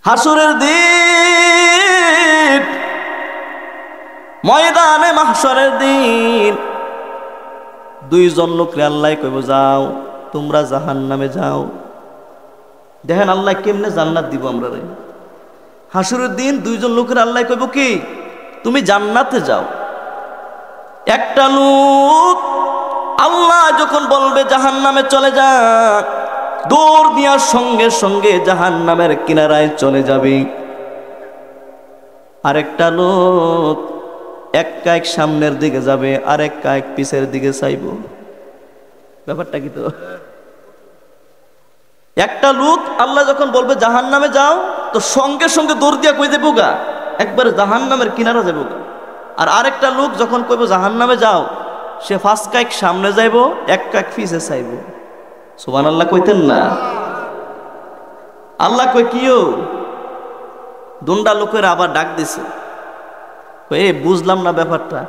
হাসরের দিন, ময়দানে মাহশরের দিন, দুইজন লোকরে আল্লাহ কইব যাও তোমরা জাহান্নামে যাও। দেখেন আল্লাহ কেমনে জান্নাত দিব আমরা রে। হাসরের দিন দুইজন লোকের আল্লাহ কইব কি তুমি জান্নাতে যাও। একটা লোক আল্লাহ যখন বলবে জাহান্নামে চলে যা, দৌড় দেওয়ার সঙ্গে সঙ্গে জাহান্নামের কিনারায় চলে যাবে। আরেকটা লোক এক কায়েক সামনের দিকে যাবে, আরেক কায়েক পিছের দিকে চাইব। ব্যাপারটা কি? তো একটা লোক আল্লাহ যখন বলবে জাহান্নামে যাও, তো সঙ্গে সঙ্গে দৌড় দিয়া কই দেবো গা, একবারে জাহান্নামের কিনারা যাবো গা। আর আরেকটা লোক যখন কইব জাহান্নামে যাও, সে ফার্স্ট কায়েক সামনে যাইব, এক কায়েক পিছে চাইব। সুবহানাল্লাহ কইতেন না? আল্লাহ কই কিও দুন্ডা লোকের আবার ডাক দিছে, বুঝলাম না ব্যাপারটা।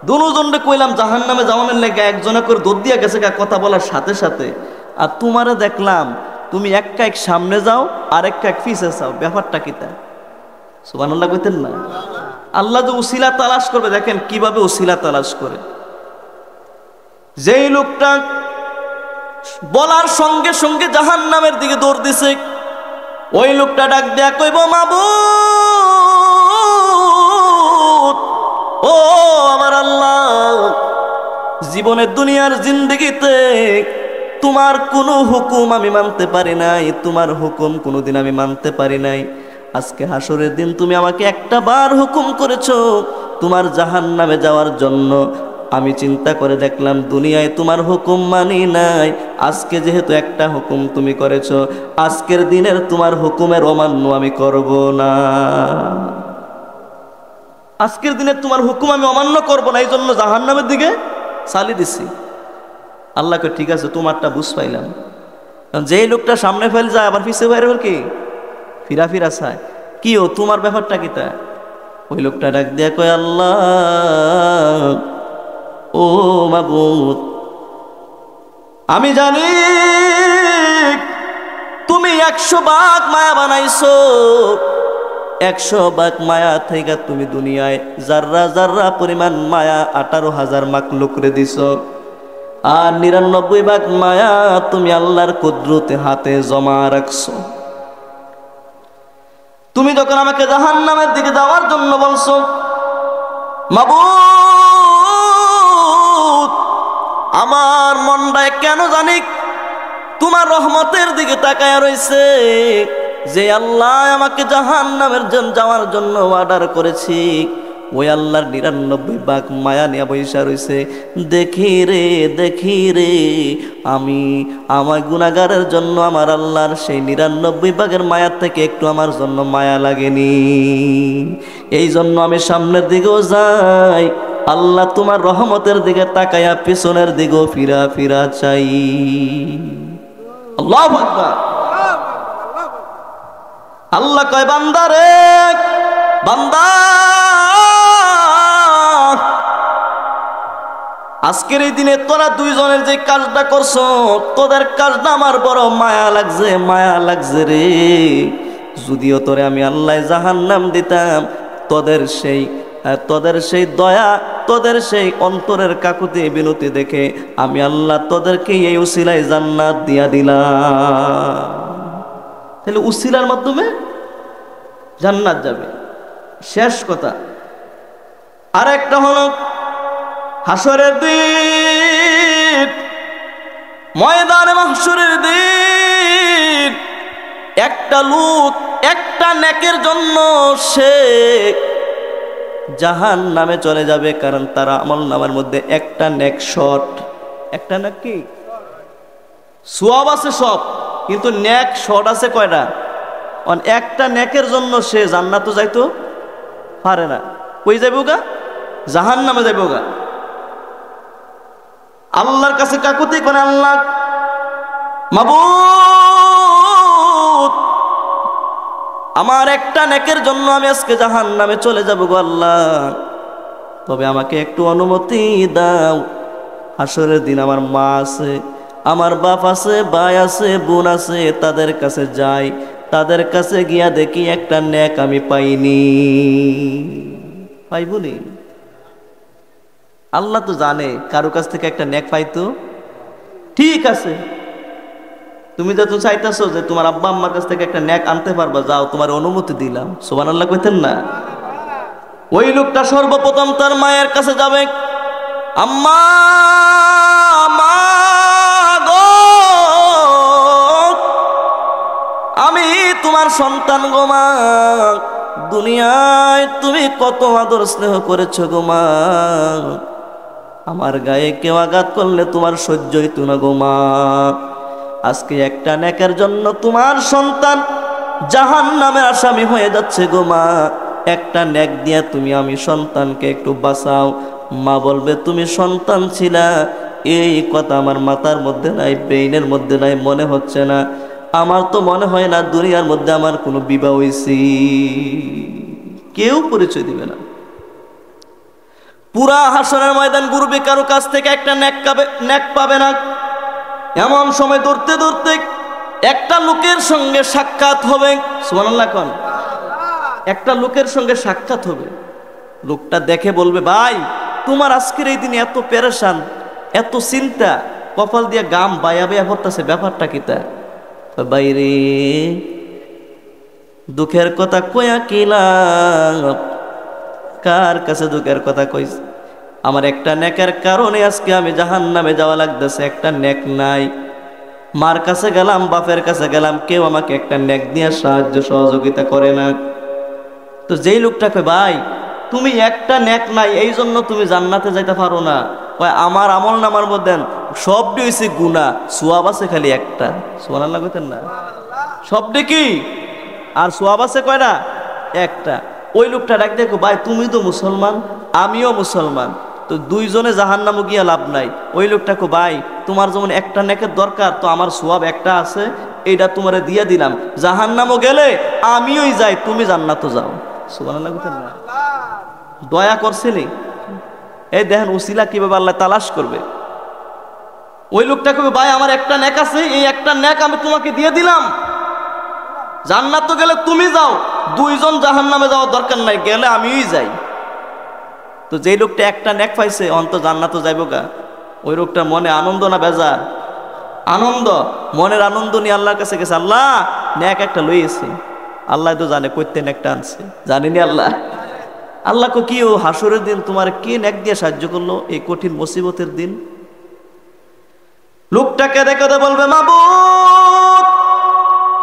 দুজনরে কইলাম জাহান্নামে যাওয়ানোর লেগে, একজনে করে দৌড় দিয়া গেছে কথা বলার সাথে সাথে, আর তোমারে দেখলাম তুমি এক কায়েক সামনে যাও আর এক কায়েক পিছে যাও। ব্যাপারটা কি? তা সুবহানাল্লাহ কইতেন না? আল্লাহ যে উসিলা তালাশ করবে, দেখেন কিভাবে উসিলা তালাশ করে। যেই লোকটা বলার সঙ্গে সঙ্গে জাহান্নামের দিকে দৌড় দিছে, ওই লোকটা ডাক দেয়া কইব মাবুদ, ও আমার আল্লাহ, জীবনের দুনিয়ার জিন্দেগিতে তোমার কোনো হুকুম আমি মানতে পারি নাই, তোমার হুকুম কোনোদিন আমি মানতে পারি নাই। আজকে হাসরের দিন তুমি আমাকে একটা বার হুকুম করেছো তোমার জাহান্নামে যাওয়ার জন্য। আমি চিন্তা করে দেখলাম দুনিয়ায় তোমার হুকুম মানি নাই, আজকে যেহেতু একটা হুকুম তুমি করেছো, আজকের দিনের তোমার হুকুমের অমান্য আমি করব না। আজকের দিনে তোমার হুকুম আমি অমান্য করব না, এই জন্য জাহান্নামের দিকে চালি দিছি। আল্লাহকে ঠিক আছে তোমারটা বুঝ পাইলাম। যেই লোকটা সামনে ফেল যায় আবার পিছিয়ে বাইরে কি ফিরা ফিরা চায়, কি ও তোমার ব্যাপারটা কি? তা ওই লোকটা ডাক দিয়া কয় আল্লাহ, ও মাবুদ, আমি জানি তুমি 100 ভাগ মায়া বানাইছো, 100 ভাগ মায়া থেকে তুমি দুনিয়ায় জাররা জাররা পরিমাণ মায়া 18,000 মাখলুকরে দিছো, আর 99 ভাগ মায়া তুমি আল্লাহর কুদরতে হাতে জমা রাখছো। তুমি যখন আমাকে জাহান্নামের দিকে যাওয়ার জন্য বলছো, মাবুদ, আমার মনটায় কেন জানি তোমার রহমতের দিকে তাকায়া রইছে। যে আল্লাহ আমাকে জাহান্নামের যাওয়ার জন্য অর্ডার করেছি, ওই আল্লাহর 99 ভাগ মায়া নিয়ে বৈশা রইছে। দেখি রে আমি আমার গুনাহগারের জন্য আমার আল্লাহর সেই 99 ভাগের মায়া থেকে একটু আমার জন্য মায়া লাগেনি। এই জন্য আমি সামনের দিকেও যাই, আল্লাহ তোমার রহমতের দিকে তাকায়া পিছনের দিকেও ফিরা ফিরা চাই। আল্লাহু আকবার। আল্লাহ কয় বান্দা রে, বান্দা, আজকের এই দিনে তোরা দুইজনের যে কাজটা করছো, তোদের কাজটা আমার বড় মায়া লাগছে রে। যদিও তোরে আমি আল্লাহ জাহান্নাম দিতাম, তোদের সেই দয়া, তোদের সেই অন্তরের কাকুতি বিনতি দেখে আমি আল্লাহ তোদেরকে এই উসিলায় জান্নাত দিয়া দিলাম। তাহলে উসিলার মাধ্যমে জান্নাত যাবে। শেষ কথা আর একটা হলো, হাসরের দিন, ময়দানে মাহশরের দিন, একটা লোক একটা নেকের জন্য সে জাহান্নামে চলে যাবে, কারণ তার আমলনামার মধ্যে একটা নেক শর্ট। একটা নেক কি সওয়াব আছে সব, কিন্তু নেক শর্ট আছে কয়টা? একটা নেকের জন্য সে জান্নাতে যাইতো পারে না। কই যাইব গা? জাহান্নামে যাইব গা। আল্লাহর কাছে কাকুতি করে, আল্লাহ মাবুদ, আমার একটা নেকের জন্য আমি আজকে জাহান্নামে চলে যাব গো আল্লাহ, তবে আমাকে একটু অনুমতি দাও। হাসরের দিন আমার মা আছে, আমার বাপ আছে, ভাই আছে, বোন আছে, তাদের কাছে যাই, তাদের কাছে গিয়া দেখি একটা নেক আমি পাইনি। পাইবনি? আল্লাহ তো জানে কারো কাছ থেকে একটা নেক পাইতো। ঠিক আছে, তুমি যত চাইতেছো যে তোমার আব্বা আম্মার কাছ থেকে একটা নেক আনতে পারবা, যাও, তোমার অনুমতি দিলাম। সুবহানাল্লাহ কইতেন না? ওই লোকটা সর্বপ্রথম তার মায়ের কাছে যাবে, আম্মা, মা গো, আমি তোমার সন্তান গো মা, দুনিয়ায় তুমি কত আদর স্নেহ করেছো গো মা, আমার গায়ে কেউ আঘাত করলে তোমার সহ্য হইতো না গো মা, আজকে একটা নেকের জন্য তোমার সন্তান জাহান্নামের আসামি হয়ে যাচ্ছে গো মা, একটা নেক দিয়া তুমি আমি সন্তানকে একটু বাঁচাও। মা বলবে, তুমি সন্তান ছিলা, এই কথা আমার মাথার মধ্যে নাই, ব্রেইনের মধ্যে নাই, মনে হচ্ছে না। আমার তো মনে হয় না দুনিয়ার মধ্যে আমার কোনো বিবাহ হয়েছি। কেউ পরিচয় দিবে না। পুরা হাসরের ময়দান ঘুরবে, কারো কাছ থেকে একটা নেক পাবে না। এমন সময় দৌড়তে দৌড়তে একটা লোকের সঙ্গে সাক্ষাৎ হবে। সুবহানাল্লাহ কোন? একটা লোকের সঙ্গে সাক্ষাৎ হবে। লোকটা দেখে বলবে, ভাই তোমার আজকের এই দিনে এত পেরেশান, এত চিন্তা, কপাল দিয়ে গাম বায়া বায়া পড়তেছে, ব্যাপারটা কি? তা বাইরে দুঃখের কথা কয়া কি লাভ? কার কাছে দুঃখের কথা কইছে? আমার একটা নেকের কারণে আজকে আমি জাহান্নামে যাওয়া লাগতেছে, একটা নেক নাই। মার কাছে গেলাম, বাপের কাছে গেলাম, কেউ আমাকে একটা নেক দিয়ে সাহায্য সহযোগিতা করে না। তো যেই লোকটা কয়, ভাই তুমি একটা নেক নাই, এই জন্য তুমি জান্নাতে যাইতে পারো না। আমার আমল নামার মধ্যে সবটি হয়েছে গুনাহ, সোয়াব আছে খালি একটা। সুবহানাল্লাহ কইতেন না? সবটি কি? আর সোয়াব আছে কয়টা? একটা। ওই লোকটা ডাক দেখো, ভাই তুমি তো মুসলমান, আমিও মুসলমান, তো দুইজনে জাহান্নামে গিয়া লাভ নাই। ওই লোকটা কো, ভাই তোমার যেমন একটা নেকের দরকার, তো আমার সোয়াব একটা আছে, এইটা তোমারে দিয়ে দিলাম, জাহান্নামও গেলে আমিওই যাই, তুমি জান্নাতও যাও। সুবহানাল্লাহ কইতেন না? দয়া করছেনি? এই দেখেন উসিলা কিভাবে আল্লাহ তালাশ করবে। ওই লোকটা কবে, ভাই আমার একটা নেক আছে, এই একটা নেক আমি তোমাকে দিয়ে দিলাম, জান্নাত গেলে তুমি যাও, দুইজন জাহান্নামে যাওয়ার দরকার নাই, গেলে আমিই যাই। তো যেই লোকটা একটা নেক পাইছে, অন্ত জান্নাত যাইব গা। ওই লোকটা মনে আনন্দ না বেজার? আনন্দ। মনের আনন্দ নিয়ে আল্লাহর কাছে গেছে, আল্লাহ নেক একটা লইয়েছি। আল্লাহ তো জানে কইতে নেকটা আনছে, জানিনি আল্লাহ? আল্লাহ কো, কি ও হাসরের দিন তোমার কে নেক দিয়ে সাহায্য করলো এই কঠিন মুসিবতের দিন? লোকটা কেঁদে কেঁদে বলবে, মাবুদ,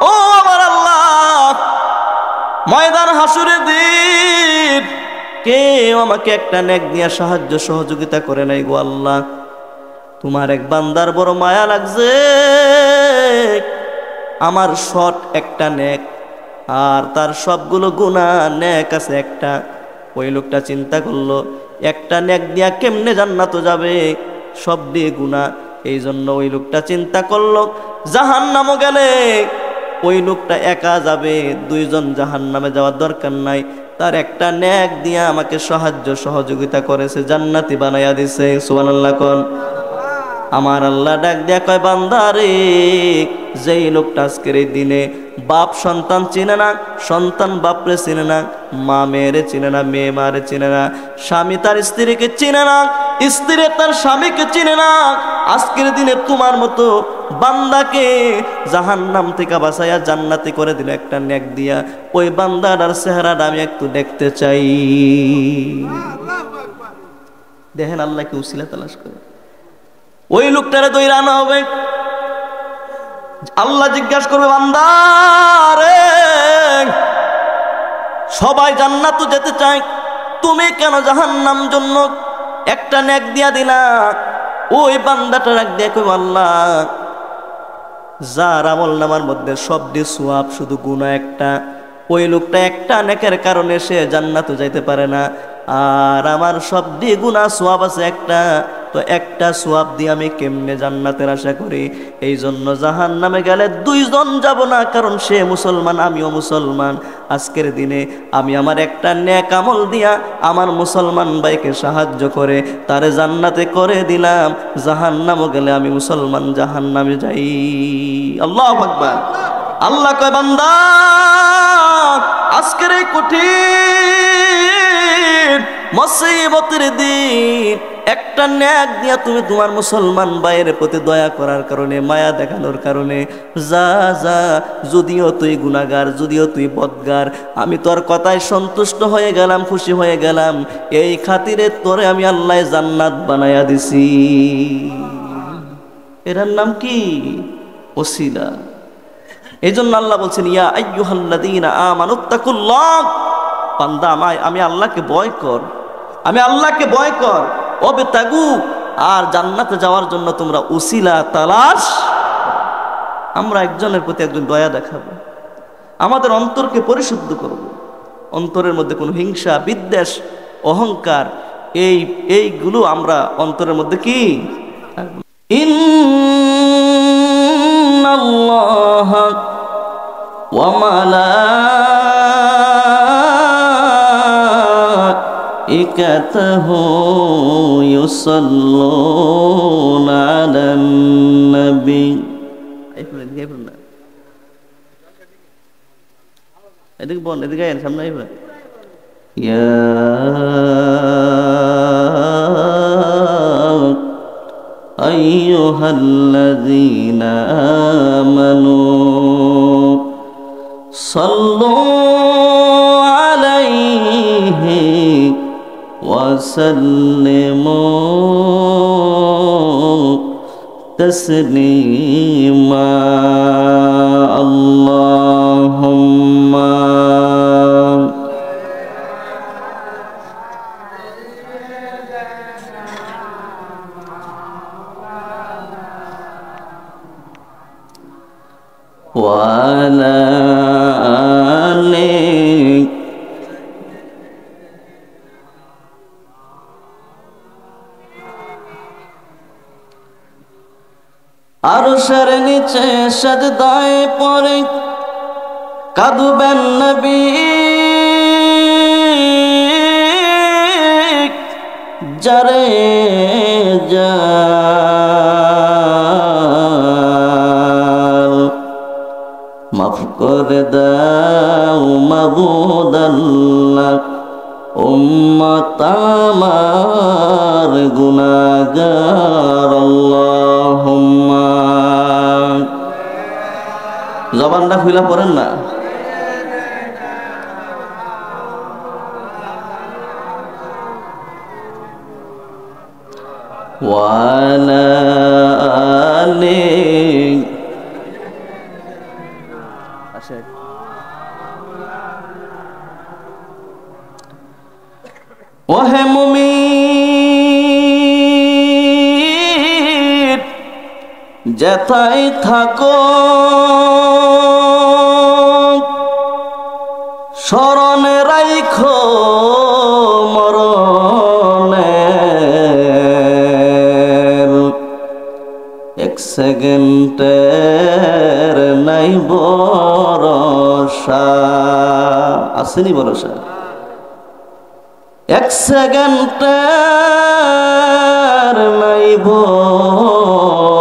ও আমার আল্লাহ, ময়দান হাসরের দিন কেউ আমাকে একটা নেক দিয়ে সাহায্য সহযোগিতা করে নাই গো আল্লাহ। তোমার এক বান্দার বড় মায়া লাগছে, আমার শট একটা নেক, আর তার সবগুলো গুনাহ, নেক আছে একটা। ওই লোকটা চিন্তা করলো, একটা নেক দিয়া কেমনে জান্নাতে যাবে, সব দিয়ে গুনাহ। এই জন্য ওই লোকটা চিন্তা করলো, জাহান্নামে গেলে ওই লোকটা একা যাবে, দুইজন জাহান্নামে যাওয়ার দরকার নাই, তার একটা নেক দিয়া আমাকে সাহায্য সহযোগিতা করেছে, জান্নাতি বানাইয়া দিছে। সুবহানাল্লাহ কোন? আমার আল্লাহ ডাক দিয়া কয়, বান্দারে, যেই লোকটা আজকের এই দিনে বাপ সন্তান চিনে না, সন্তান বাপরে চিনে না, মা মেয়েরে চিনে না, মেয়ে মারে চিনে না, স্বামী তার স্ত্রীকে চিনে না, স্ত্রী তার স্বামীকে চিনে না, আজকের দিনে তোমার মতো বান্দাকে জাহান্নাম থেকে বাঁচাইয়া জান্নাতি করে দিল একটা নেক দিয়া, ওই বান্দাটার চেহারাটা আমি একটু দেখতে চাই। দেখেন আল্লাহ কি উসিলা তালাশ করে। ওই লোকটারে দইরা আনা হবে, আল্লাহ জিজ্ঞাসা করবে, বান্দা রে, সবাই জান্নাত যেতে চায়, তুমি কেন জাহান্নাম জন্য একটা নেক দিয়া দিলা? ওই বান্দাটা রাখ দিয়ে কইব, আল্লাহ, যার আমল নামার মধ্যে সব দিয়ে সোয়াব, শুধু গুনাহ একটা, ওই লোকটা একটা নেকের কারণে সে জান্নাতে যাইতে পারে না, আর আমার সব দিয়ে গুনাহ, সোয়াব আছে একটা, তো একটা সোয়াব দিয়ে আমি কেমনে জান্নাতের আশা করি? এই জন্য জাহান্নামে গেলে দুইজন যাব না, কারণ সে মুসলমান, আমিও মুসলমান। আজকের দিনে আমি আমার একটা নেক আমল দিয়া আমার মুসলমান ভাইকে সাহায্য করে তারে জান্নাতে করে দিলাম, জাহান্নামে গেলে আমি মুসলমান জাহান্নামে যাই। আল্লাহু আকবার। আল্লাহ কয় বান্দা আজকের এই কঠিন মুসিবতের দিন একটা ন্যাক দিয়া তুমি তোমার মুসলমান ভাইয়ের প্রতি দয়া করার কারণে, মায়া দেখানোর কারণে যা যা, যদিও তুই গুনাহগার, যদিও তুই বদগার, আমি তোর কথায় সন্তুষ্ট হয়ে গেলাম, খুশি হয়ে গেলাম, এই খাতিরে তোরে আমি আল্লাহ জান্নাত বানায়া দিছি। এটার নাম কি? ওসিলা। এই জন্য আল্লাহ বলছেন ইয়া আইয়ুহাল্লাযীনা আমানুত্তাকুল্লাহ, বান্দা আমি আল্লাহকে ভয় কর, আমি আল্লাহকে ভয় কর, ওয়াবতাগু, আর জান্নাতে যাওয়ার জন্য তোমরা উসিলা তালাশ। আমরা একজনের প্রতি একজন দয়া দেখাবো, আমাদের অন্তরকে পরিশুদ্ধ করব, অন্তরের মধ্যে কোনো হিংসা, বিদ্বেষ, অহংকার এইগুলো আমরা অন্তরের মধ্যে কি ইন্নাল্লাহা ওয়া মালাইকাতাহু ইউসাল্লুনা আলান নবী। এদিকে বল, এদিকে আয়, সামনে আইবা। ইয়া আইয়ুহাল্লাযীনা আমানু সাল্লু আলাইহি ওয়া সাল্লিমু তাসলিমা। আল্লাহুম্মা ওয়া আলা আলিহি আরশের নিচে সাজদায় পড়ে কাঁদবেন নবী, যারে জাল মাফ করে দাও মাবুদ আল্লাহ, উম্মত আমার গুনাহগার। আল্লাহুম্মা, জবানটা খুলে পড়েন না। ওয়া আলা আলিহি ওহে মুমিন, যেথায় থাকো স্মরণে রাইখো মরণের এক সেকেন্ডের নাই ভরসা। আসেনি ভরসা? এক সেকেন্ডের নাই ভরসা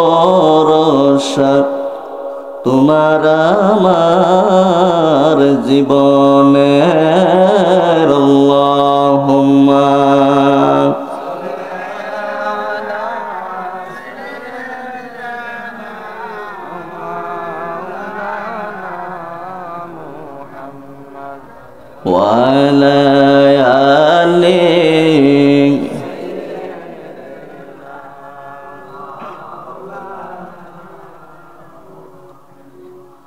তোমার আমার জীবনের। আল্লাহুম্মা ওয়া আলা আলিহি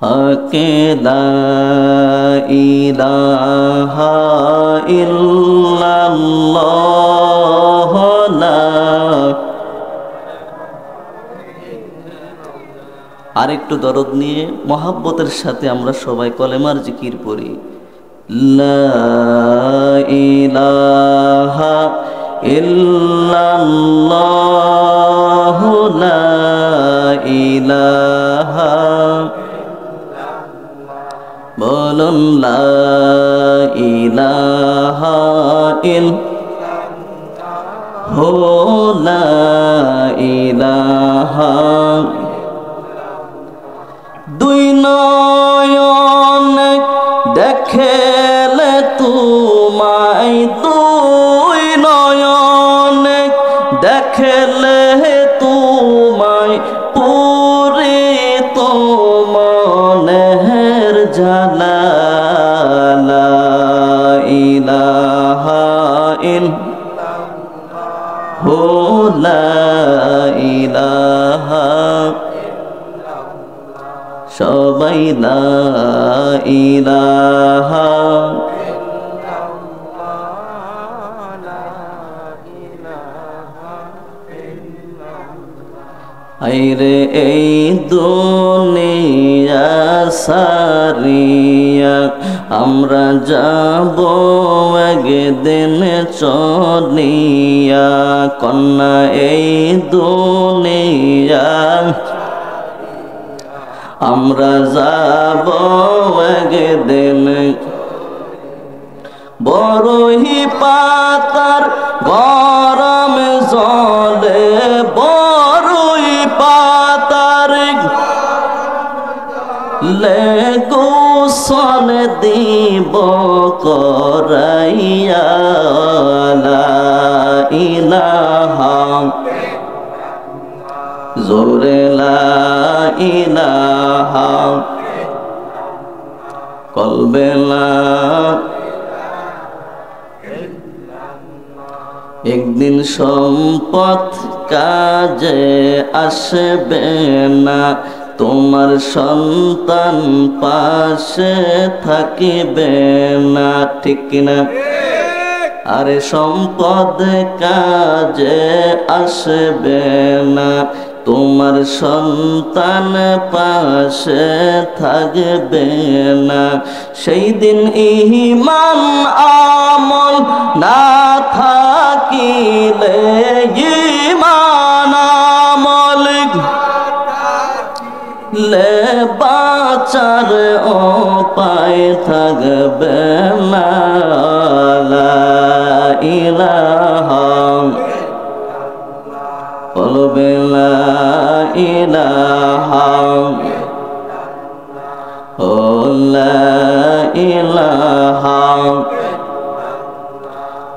হাকে লা ইলাহা ইল্লাল্লাহ লা। আরেকটু দরদ নিয়ে মহাব্বতের সাথে আমরা সবাই কলেমার জিকির পড়ি। লা ইলাহা ইল্লাল্লাহ লা ইলাহা, বলুন লা ইলাহা ইল্লাল্লাহ লা ইলাহা। দুই নয় লা ইলাহা আইরে এই দুনিয়া সারিয়া আমরা যাব একদিন চলিয়া কন্যা এই দুনিয়া আমরা যাব একদিন বরহি পাতার গরম জলে বরহি পাতার লে গোসল দিব করাইয়া লা ইলাহা জোরে লা ইলাহা কলবে লা একদিন সম্পদ কাজে আসবে না তোমার সন্তান পাশে থাকিবে না ঠিক কিনা আরে সম্পদ কাজে আসবে না তোমার সন্তান পাশে থাকবে না সেই দিন ঈমান আমল না থাকিলে ঈমান আমল লে বাঁচার উপায় থাকবে না লা ইলাহা বলবে লা ইলাহা ও লা ইলাহা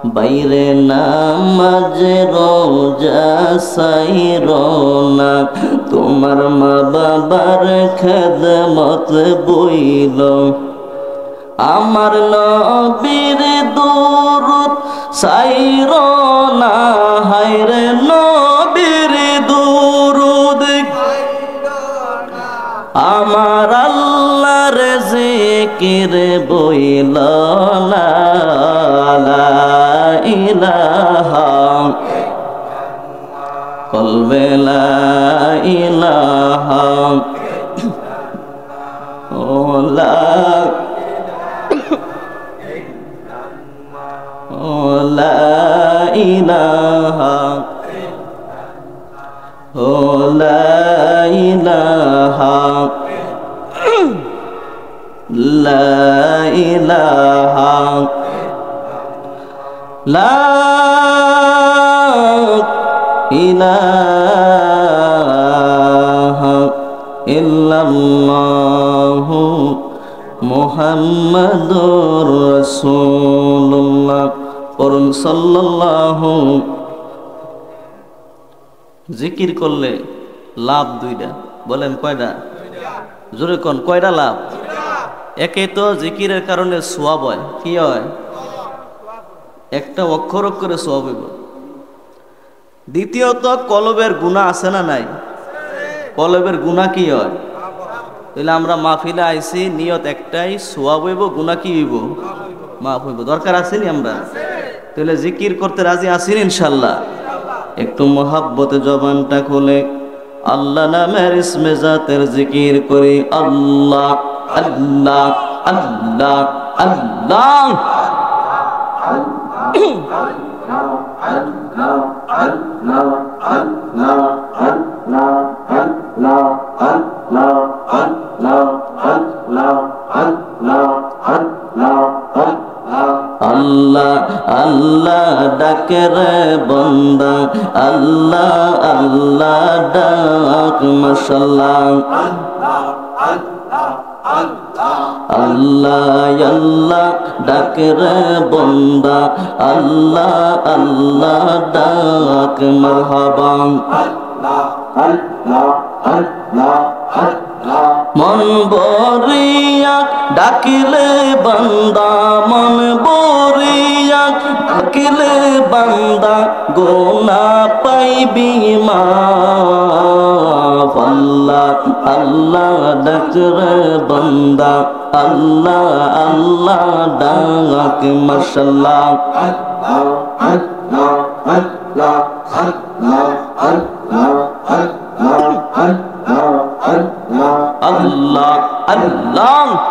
বাইরে নামাজ রোজা সাইরনা তোমার মা বাবার খেদমত বইল আমার নবীর দুরূদ সাইরনা হায়রে নবীর দুরূদ আমার আল্লাহর জিকির বইল না লা ইলাহা কলবে লা ইলাহা ও লা ইলাহা ও লা ইলাহা লা ইলাহা লা ইলাহা ইল্লাল্লাহু মুহাম্মাদুর রাসূলুল্লাহ পড়ুন সাল্লাল্লাহু জিকির করলে লাভ দুইটা বলেন কয়টা জোরে কোন কয়টা লাভ একে তো জিকিরের কারণে সওয়াব হয় কি হয় একটা অক্ষর অক্ষরে সওয়াব হইব দ্বিতীয়ত কলবের গুনাহ আছে না নাই কলবের গুনাহ কি হয় তাহলে আমরা মাহফিলে আইছি নিয়ত একটাই সওয়াব হইব গুনাহ কি হইব মাফ হইব দরকার আছে নি আমরা তাহলে জিকির করতে রাজি আছি ইনশাআল্লাহ একটু মোহাব্বতে জবানটা খুলে আল্লাহ নামের ইসমে জাতের জিকির করি আল্লাহ আল্লাহ আল্লাহ আল্লাহ আল্লাহ আল্লাহ ডাকে রে বান্দা আল্লাহ আল্লাহ ডাক মাশাআল্লাহ আল্লাহ আল্লাহ ডাকে রে বান্দা আল্লাহ আল্লাহ ডাক মারহাবা মন বরিয়া ডাকিলে বান্দা মন বরিয়া ডাকিলে বান্দা গোনা পাইবি মাফ আল্লাহ আল্লাহ ডাকরে বান্দা আল্লাহ আল্লাহ ডাক মাশাআল্লাহ আল্লাহ আল্লাহ আল্লাহ আল্লাহ আল্লাহ আল্লাহ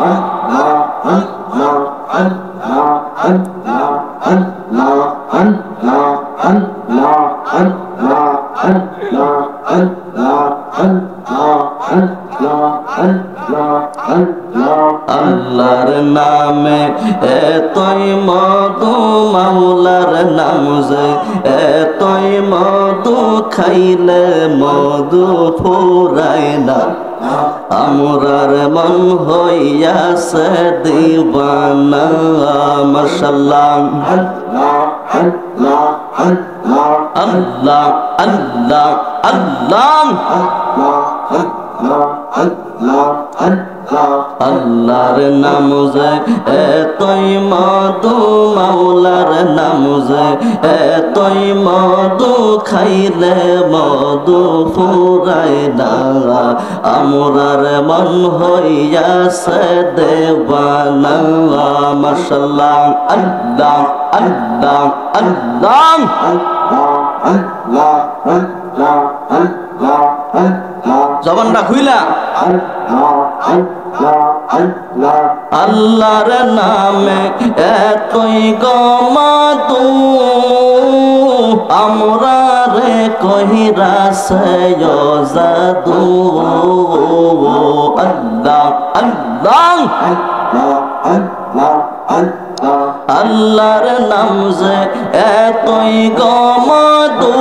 আল্লাহর নামে এতই মধু মাওলার নাম যে এতই মধু খাইলে মধু ফুরায় না আমরার মন হইয়াছে দিবানা মাশাআল্লাহ আল্লাহ আল্লাহ আল্লাহ আল্লাহর নাম যে এতই মধু মাওলার নাম যে এতই মধু খাইলে মধু ফুরায় না আমরার মন হইয়াছে দেবানা মাশাআল্লাহ আল্লাহ আল্লাহ আল্লাহ জবানটা খুইলা আল্লাহর নামে এতই গমাতু আমরা রে কহিরাছে জাদু আল্লাহ আল্লাহ আল্লাহর নাম যে এতই গমাতু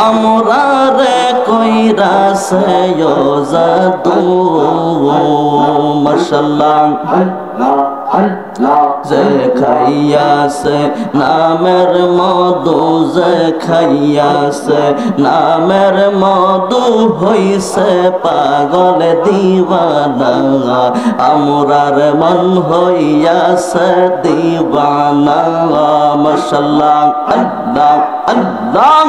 আমরা রে কইরাছে জাদু মাশাআল্লাহ যে খাইয়াছে নামের মধু যে খাইয়াছে নামের মধু হইছে পাগল দিবানা আমরার মন হইয়াছে দিবানা মাশাআল্লাহ আল্লাহ আল্লাহ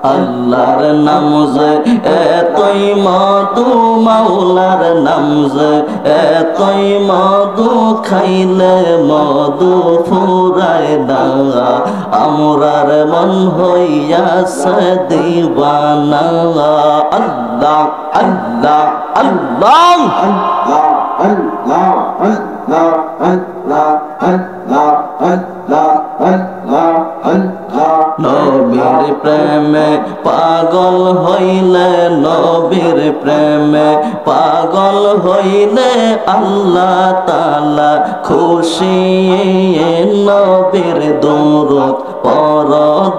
আল্লাহর নাম যে এতই মধু মাওলার নাম যে এতই মধু খাইলে মধু ফুরায় না আমরার মন হইয়াছে দিবানা আল্লাহ আল্লাহ আল্লাহ আল্লাহ আল্লাহ আল্লাহ আল্লাহ আল্লাহ আল্লাহ আল্লাহ নবীর প্রেমে পাগল হইলে নবীর প্রেমে পাগল হইলে আল্লাহ তাআলা খুশি নবীর দরুদ পড়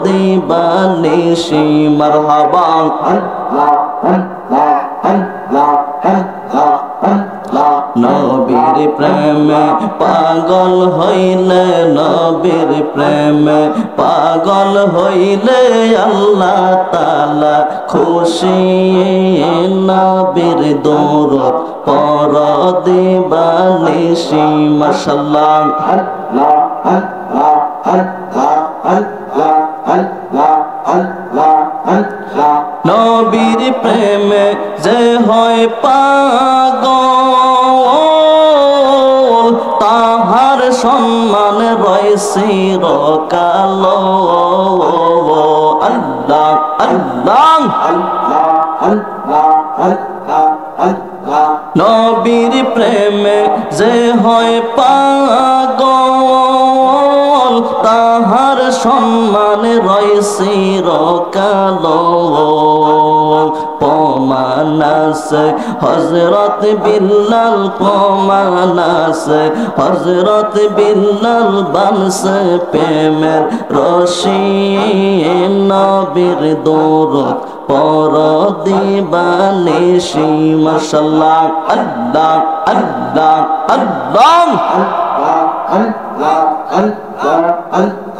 দিবানিশি মারহাবা আল্লাহ আল্লাহ আল্লাহ আল্লাহ নবীর প্রেমে পাগল হইলে নবীর প্রেমে পাগল হইলে আল্লাহ তাআলা খুশি নবীর দরুদ পড় দিবানিশি মাশাআল্লাহ আল্লাহ আল্লাহ আল্লাহ আল্লাহ আল্লাহ আল্লাহ আল্লাহ নবীর প্রেমে যে হয় পাগল তাহার সম্মান রয়েছে চিরকাল আল্লাহ আল্লাহ আল্লাহ আল্লাহ আল্লাহ আল্লাহ নবীর প্রেমে যে হয় পাগল তাহার সম্মান রয়েছে চিরকাল প্রমাণ আছে হযরত বিল্লাল প্রমাণ আছে হযরত বিল্লাল বানছে প্রেমের রশি নবীর দরুদ পড় দিবানিশি মাশাআল্লাহ আল্লাহ আল্লাহ আল্লাহ আল্লাহ আল্লাহ আল্লাহ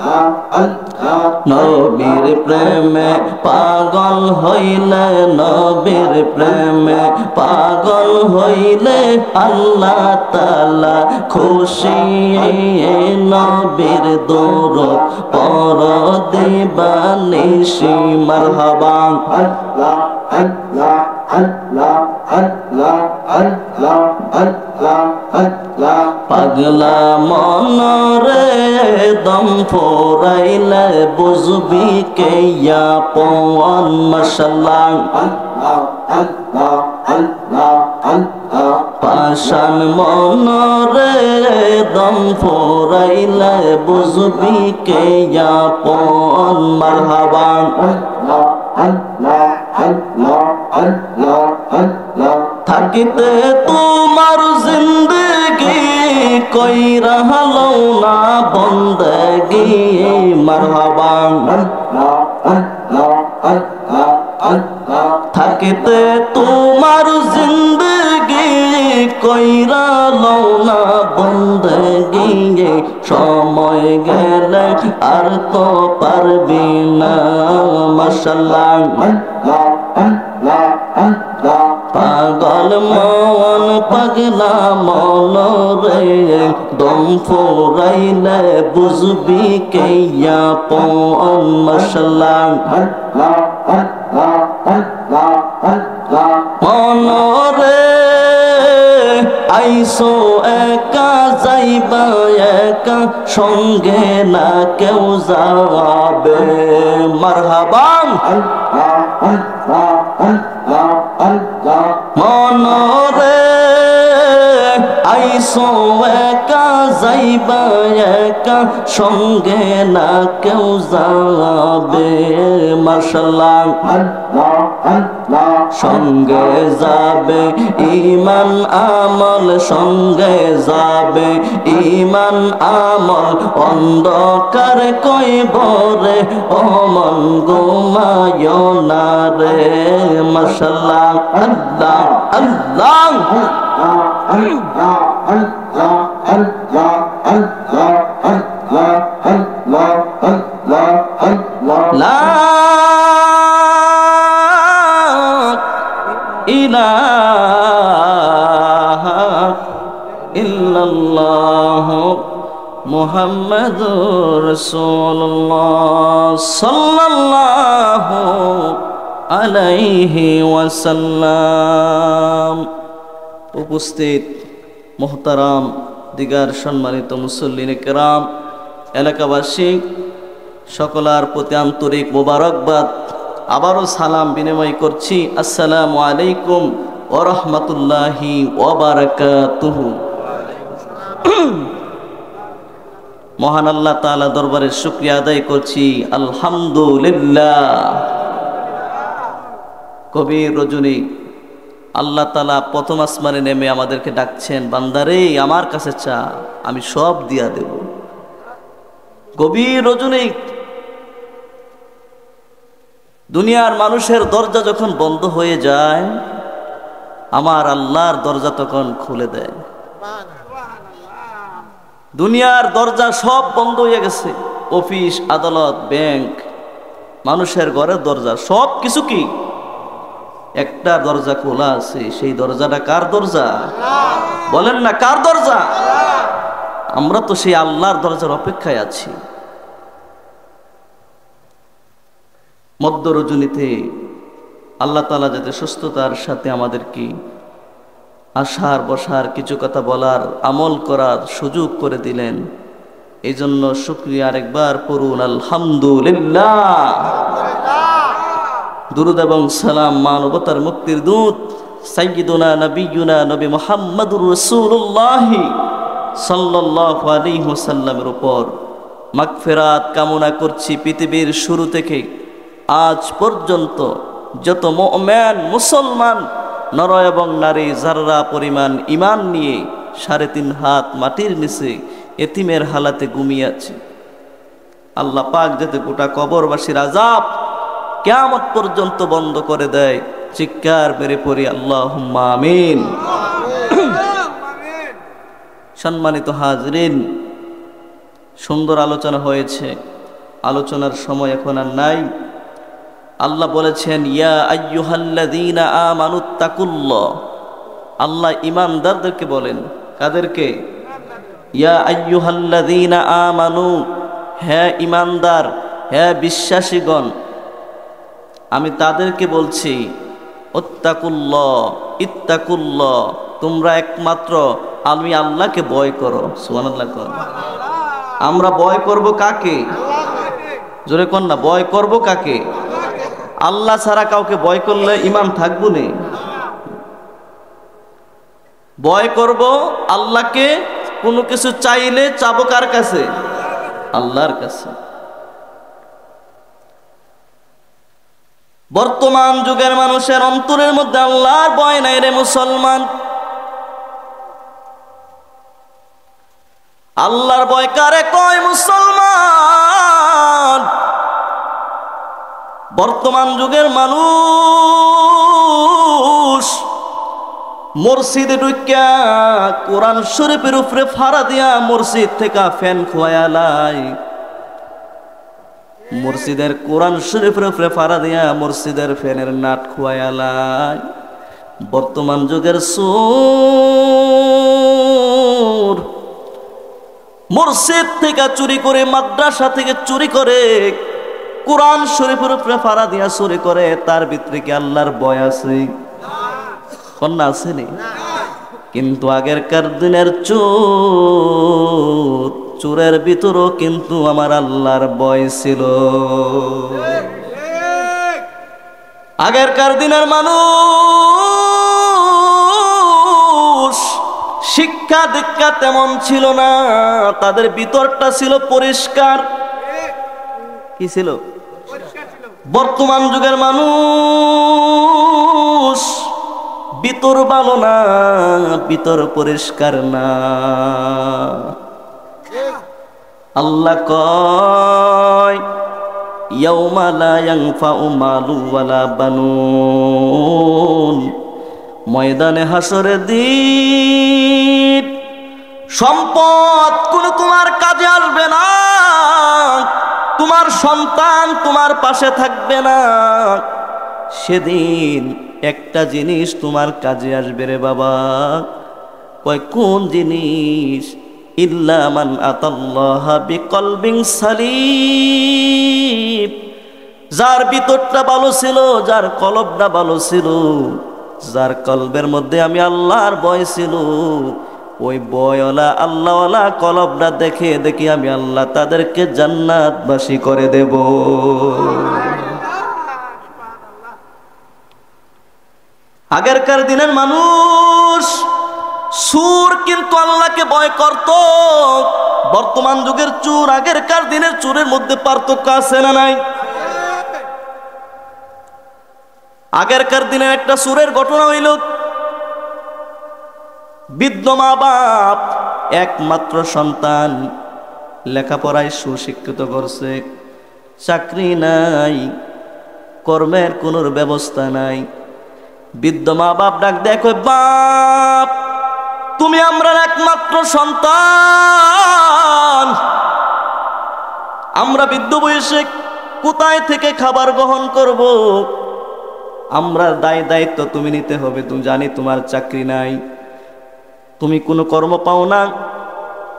নবীর প্রেমে পাগল হইলে, নবীর প্রেমে পাগল হইলে আল্লাহ তাআলা খুশি। নবীর দরুদ পড় দিবানিশি মারহাবা। আল্লাহ আল্লাহ আল্লাহ আল্লাহ আল্লাহ আল্লাহ আল্লাহ। পাগলা মনরে দম ফোরাইলে বুঝবি কে আপন মাশাআল্লাহ। আল্লাহ আল্লাহ আল্লাহ আল্লাহ। পাশান মনরে দম ফোরাইলে বুঝবি কে আপন মারহাবা। আল্লাহ আল্লাহ আল্লাহ আল্লাহ আল্লাহ। থাকিতে তোমার জিন্দেগি কইরা লও না বন্দেগি মারহাবা। আল্লাহ আল্লাহ আল্লাহ আল্লাহ। থাকিতে তোমার জিন্দেগি কইরা লও না বন্দেগি, সময় গেলে আর তো পারবি না মাশাআল্লাহ। আল্লাহ আল্লাহ আল্লাহ। পাগল মন পাগলা মন রে দম ফোরাইলে বুঝবি কে আপন মাশাআল্লাহ। আল্লাহ আল্লাহ আল্লাহ আল্লাহ। মন রে আইসো একা যাইবা একা, সঙ্গে না কেউ যাবে মারহাবা। আল্লাহ আল্লাহ আল্লাহ আল্লাহ। মন রে আইসো একা যাইবা একা, সঙ্গে না কেউ যাবে মাশাআল্লাহ। আল্লাহ আল্লাহ। সঙ্গে যাবে ঈমান আমল, সঙ্গে যাবে ঈমান আমল। অন্ধকার কইব রে ও মন ঘুমায় না রে মাশাআল্লাহ। আল্লাহ আল্লাহ আল্লাহ আল্লাহ আল্লাহ আল্লাহ আল্লাহ আল্লাহ আল্লাহ আল্লাহ। লা ইলাহা ইল্লাল্লাহ মুহাম্মাদুর রাসূলুল্লাহ সাল্লাল্লাহু আলাইহি ওয়াসাল্লাম। উপস্থিত মোহতারাম দিগার সম্মানিত মুসল্লিনে কেরাম, এলাকাবাসী সকলার প্রতি আন্তরিক মোবারকবাদ, আবারও সালাম বিনিময় করছি। আসসালামু আলাইকুম ওয়া রাহমাতুল্লাহি ওয়া বারাকাতুহু। মহান আল্লাহ তাআলা দরবারে শুকরিয়া আদায় করছি, আলহামদুলিল্লাহ। কবির রজনী আল্লাহ তাআলা প্রথম আসমানে নেমে আমাদেরকে ডাকছেন, বান্দারে আমার কাছে চা, আমি সব দিয়া দেব। গভীর রজনী দুনিয়ার মানুষের দরজা যখন বন্ধ হয়ে যায়, আমার আল্লাহর দরজা তখন খুলে দেয়। দুনিয়ার দরজা সব বন্ধ হয়ে গেছে, অফিস আদালত ব্যাংক মানুষের ঘরের দরজা সব কিছু কি একটা দরজা খোলা আছে। সেই দরজাটা কার দরজা? বলেন না কার দরজা? আমরা তো সেই আল্লাহর দরজার অপেক্ষায় আছি। মধ্য রজনীতে আল্লাহ তাআলা যাতে সুস্থতার সাথে আমাদেরকে আসার বসার কিছু কথা বলার আমল করার সুযোগ করে দিলেন, এই জন্য শুকরিয়া আরেকবার পড়ুন আলহামদুলিল্লাহ। দুরুদ এবং সালাম মানবতার মুক্তির দূত সাইয়্যিদুনা নবিয়্যুনা নবী মুহাম্মদুর রাসূলুল্লাহ সাল্লাল্লাহু আলাইহি ওয়াসাল্লামের উপর মাগফিরাত কামনা করছি। পৃথিবীর শুরু থেকে আজ পর্যন্ত যত মুমিন মুসলমান নর এবং নারী যারা পরিমাণ ঈমান নিয়ে ৩.৫ হাত মাটির নিচে এতিমের হালাতে ঘুমিয়ে আছে, আল্লাহ পাক যাতে গোটা কবরবাসীর আযাব কিয়ামত পর্যন্ত বন্ধ করে দেয়, চিৎকার মেরে পড়ি আল্লাহুম্মা আমিন। সম্মানিত হাজরিন, সুন্দর আলোচনা হয়েছে, আলোচনার সময় এখন আর নাই। আল্লাহ বলেছেন ইয়া আইয়ুহাল্লাযীনা আমানুত্তাকুল্লাহ। আল্লাহ ঈমানদারদেরকে বলেন, কাদেরকে? ইয়া আইয়ুহাল্লাযীনা আমানু, হে ঈমানদার, হে বিশ্বাসীগণ, আমি তাদেরকে বলছি উত্তাকুল্লাহ, ইত্তাকুল্লাহ, তোমরা একমাত্র আমি আল্লাহকে ভয় করো। সুবহানাল্লাহ। আমরা ভয় করব কাকে? জোরে কোন না, ভয় করব কাকে? আল্লাহ ছাড়া কাউকে ভয় করলে ঈমান থাকবো না। ভয় করব আল্লাহকে। কোনো কিছু চাইলে চাবো কার কাছে? আল্লাহর কাছে। বর্তমান যুগের মানুষের অন্তরের মধ্যে আল্লাহর ভয় নাই রে মুসলমান। আল্লাহর ভয় কারে কয় মুসলমান? বর্তমান যুগের মানুষ মসজিদে ঢুকিয়া কোরআন শরীফের উপরে ফাড়া দিয়া মসজিদ থেকে ফ্যান খোয়ালাই। মসজিদের কোরআন শরীফের উপরে ফাড়া দিয়া মসজিদের ফ্যানের নাট খোয়ালাই। বর্তমান যুগের চোর মসজিদ থেকে চুরি করে, মাদ্রাসা থেকে চুরি করে, কোরআন শরীফের উপরে ফাড়া দিয়া চুরি করে। তার ভিতরে কি আল্লাহর ভয় আছে? কন্যা আসেনি। কিন্তু আগেরকার দিনের চোর, চোরের ভিতরও কিন্তু আমার আল্লাহর ভয় ছিল। আগেরকার দিনের মানুষ শিক্ষা দীক্ষা তেমন ছিল না, তাদের ভিতরটা ছিল পরিষ্কার। কি ছিল? বর্তমান যুগের মানুষ ভিতর ভালো না, ভিতর পরিষ্কার না। আল্লাহ কয় ইয়াউমা লা ইয়ানফাউ মালু ওয়ালা বানুন, ময়দানে হাসরের দিন সম্পদ কোনো তোমার কাজে আসবে না, তোমার সন্তান তোমার পাশে থাকবে না। সেদিন একটা জিনিস তোমার কাজে আসবে রে বাবা। কয় কোন জিনিস? ইল্লা মান আতাল্লাহা বিকলবিন সালিম, যার ভিতরটা ভালো ছিল, যার কলবটা ভালো ছিল, যার কলবের মধ্যে আমি আল্লাহর ভয় ছিল, ওই ভয়ওয়ালা আল্লাহওয়ালা কলবটা দেখে দেখি আমি আল্লাহ তাদেরকে জান্নাতবাসী করে দেব। আগেরকার দিনের মানুষ চোর কিন্তু আল্লাহকে ভয় করত। বর্তমান যুগের চোর আগেরকার দিনের চোরের মধ্যে পার্থক্য আছে না নাই? আগেরকার দিনের একটা চোরের ঘটনা হইল, বৃদ্ধ মা বাপ একমাত্র সন্তান, লেখাপড়ায় সুশিক্ষিত করছে, চাকরি নাই, কর্মের কোনো ব্যবস্থা নাই। বৃদ্ধ মা বাপ ডাক দেখো, বাপ তুমি আমরা একমাত্র সন্তান, আমরা বৃদ্ধ বয়সে কোথায় থেকে খাবার গ্রহণ করব? আমরা দায়িত্ব তুমি নিতে হবে। তুমি জানি তোমার চাকরি নাই, তুমি কোনো কর্ম পাও না,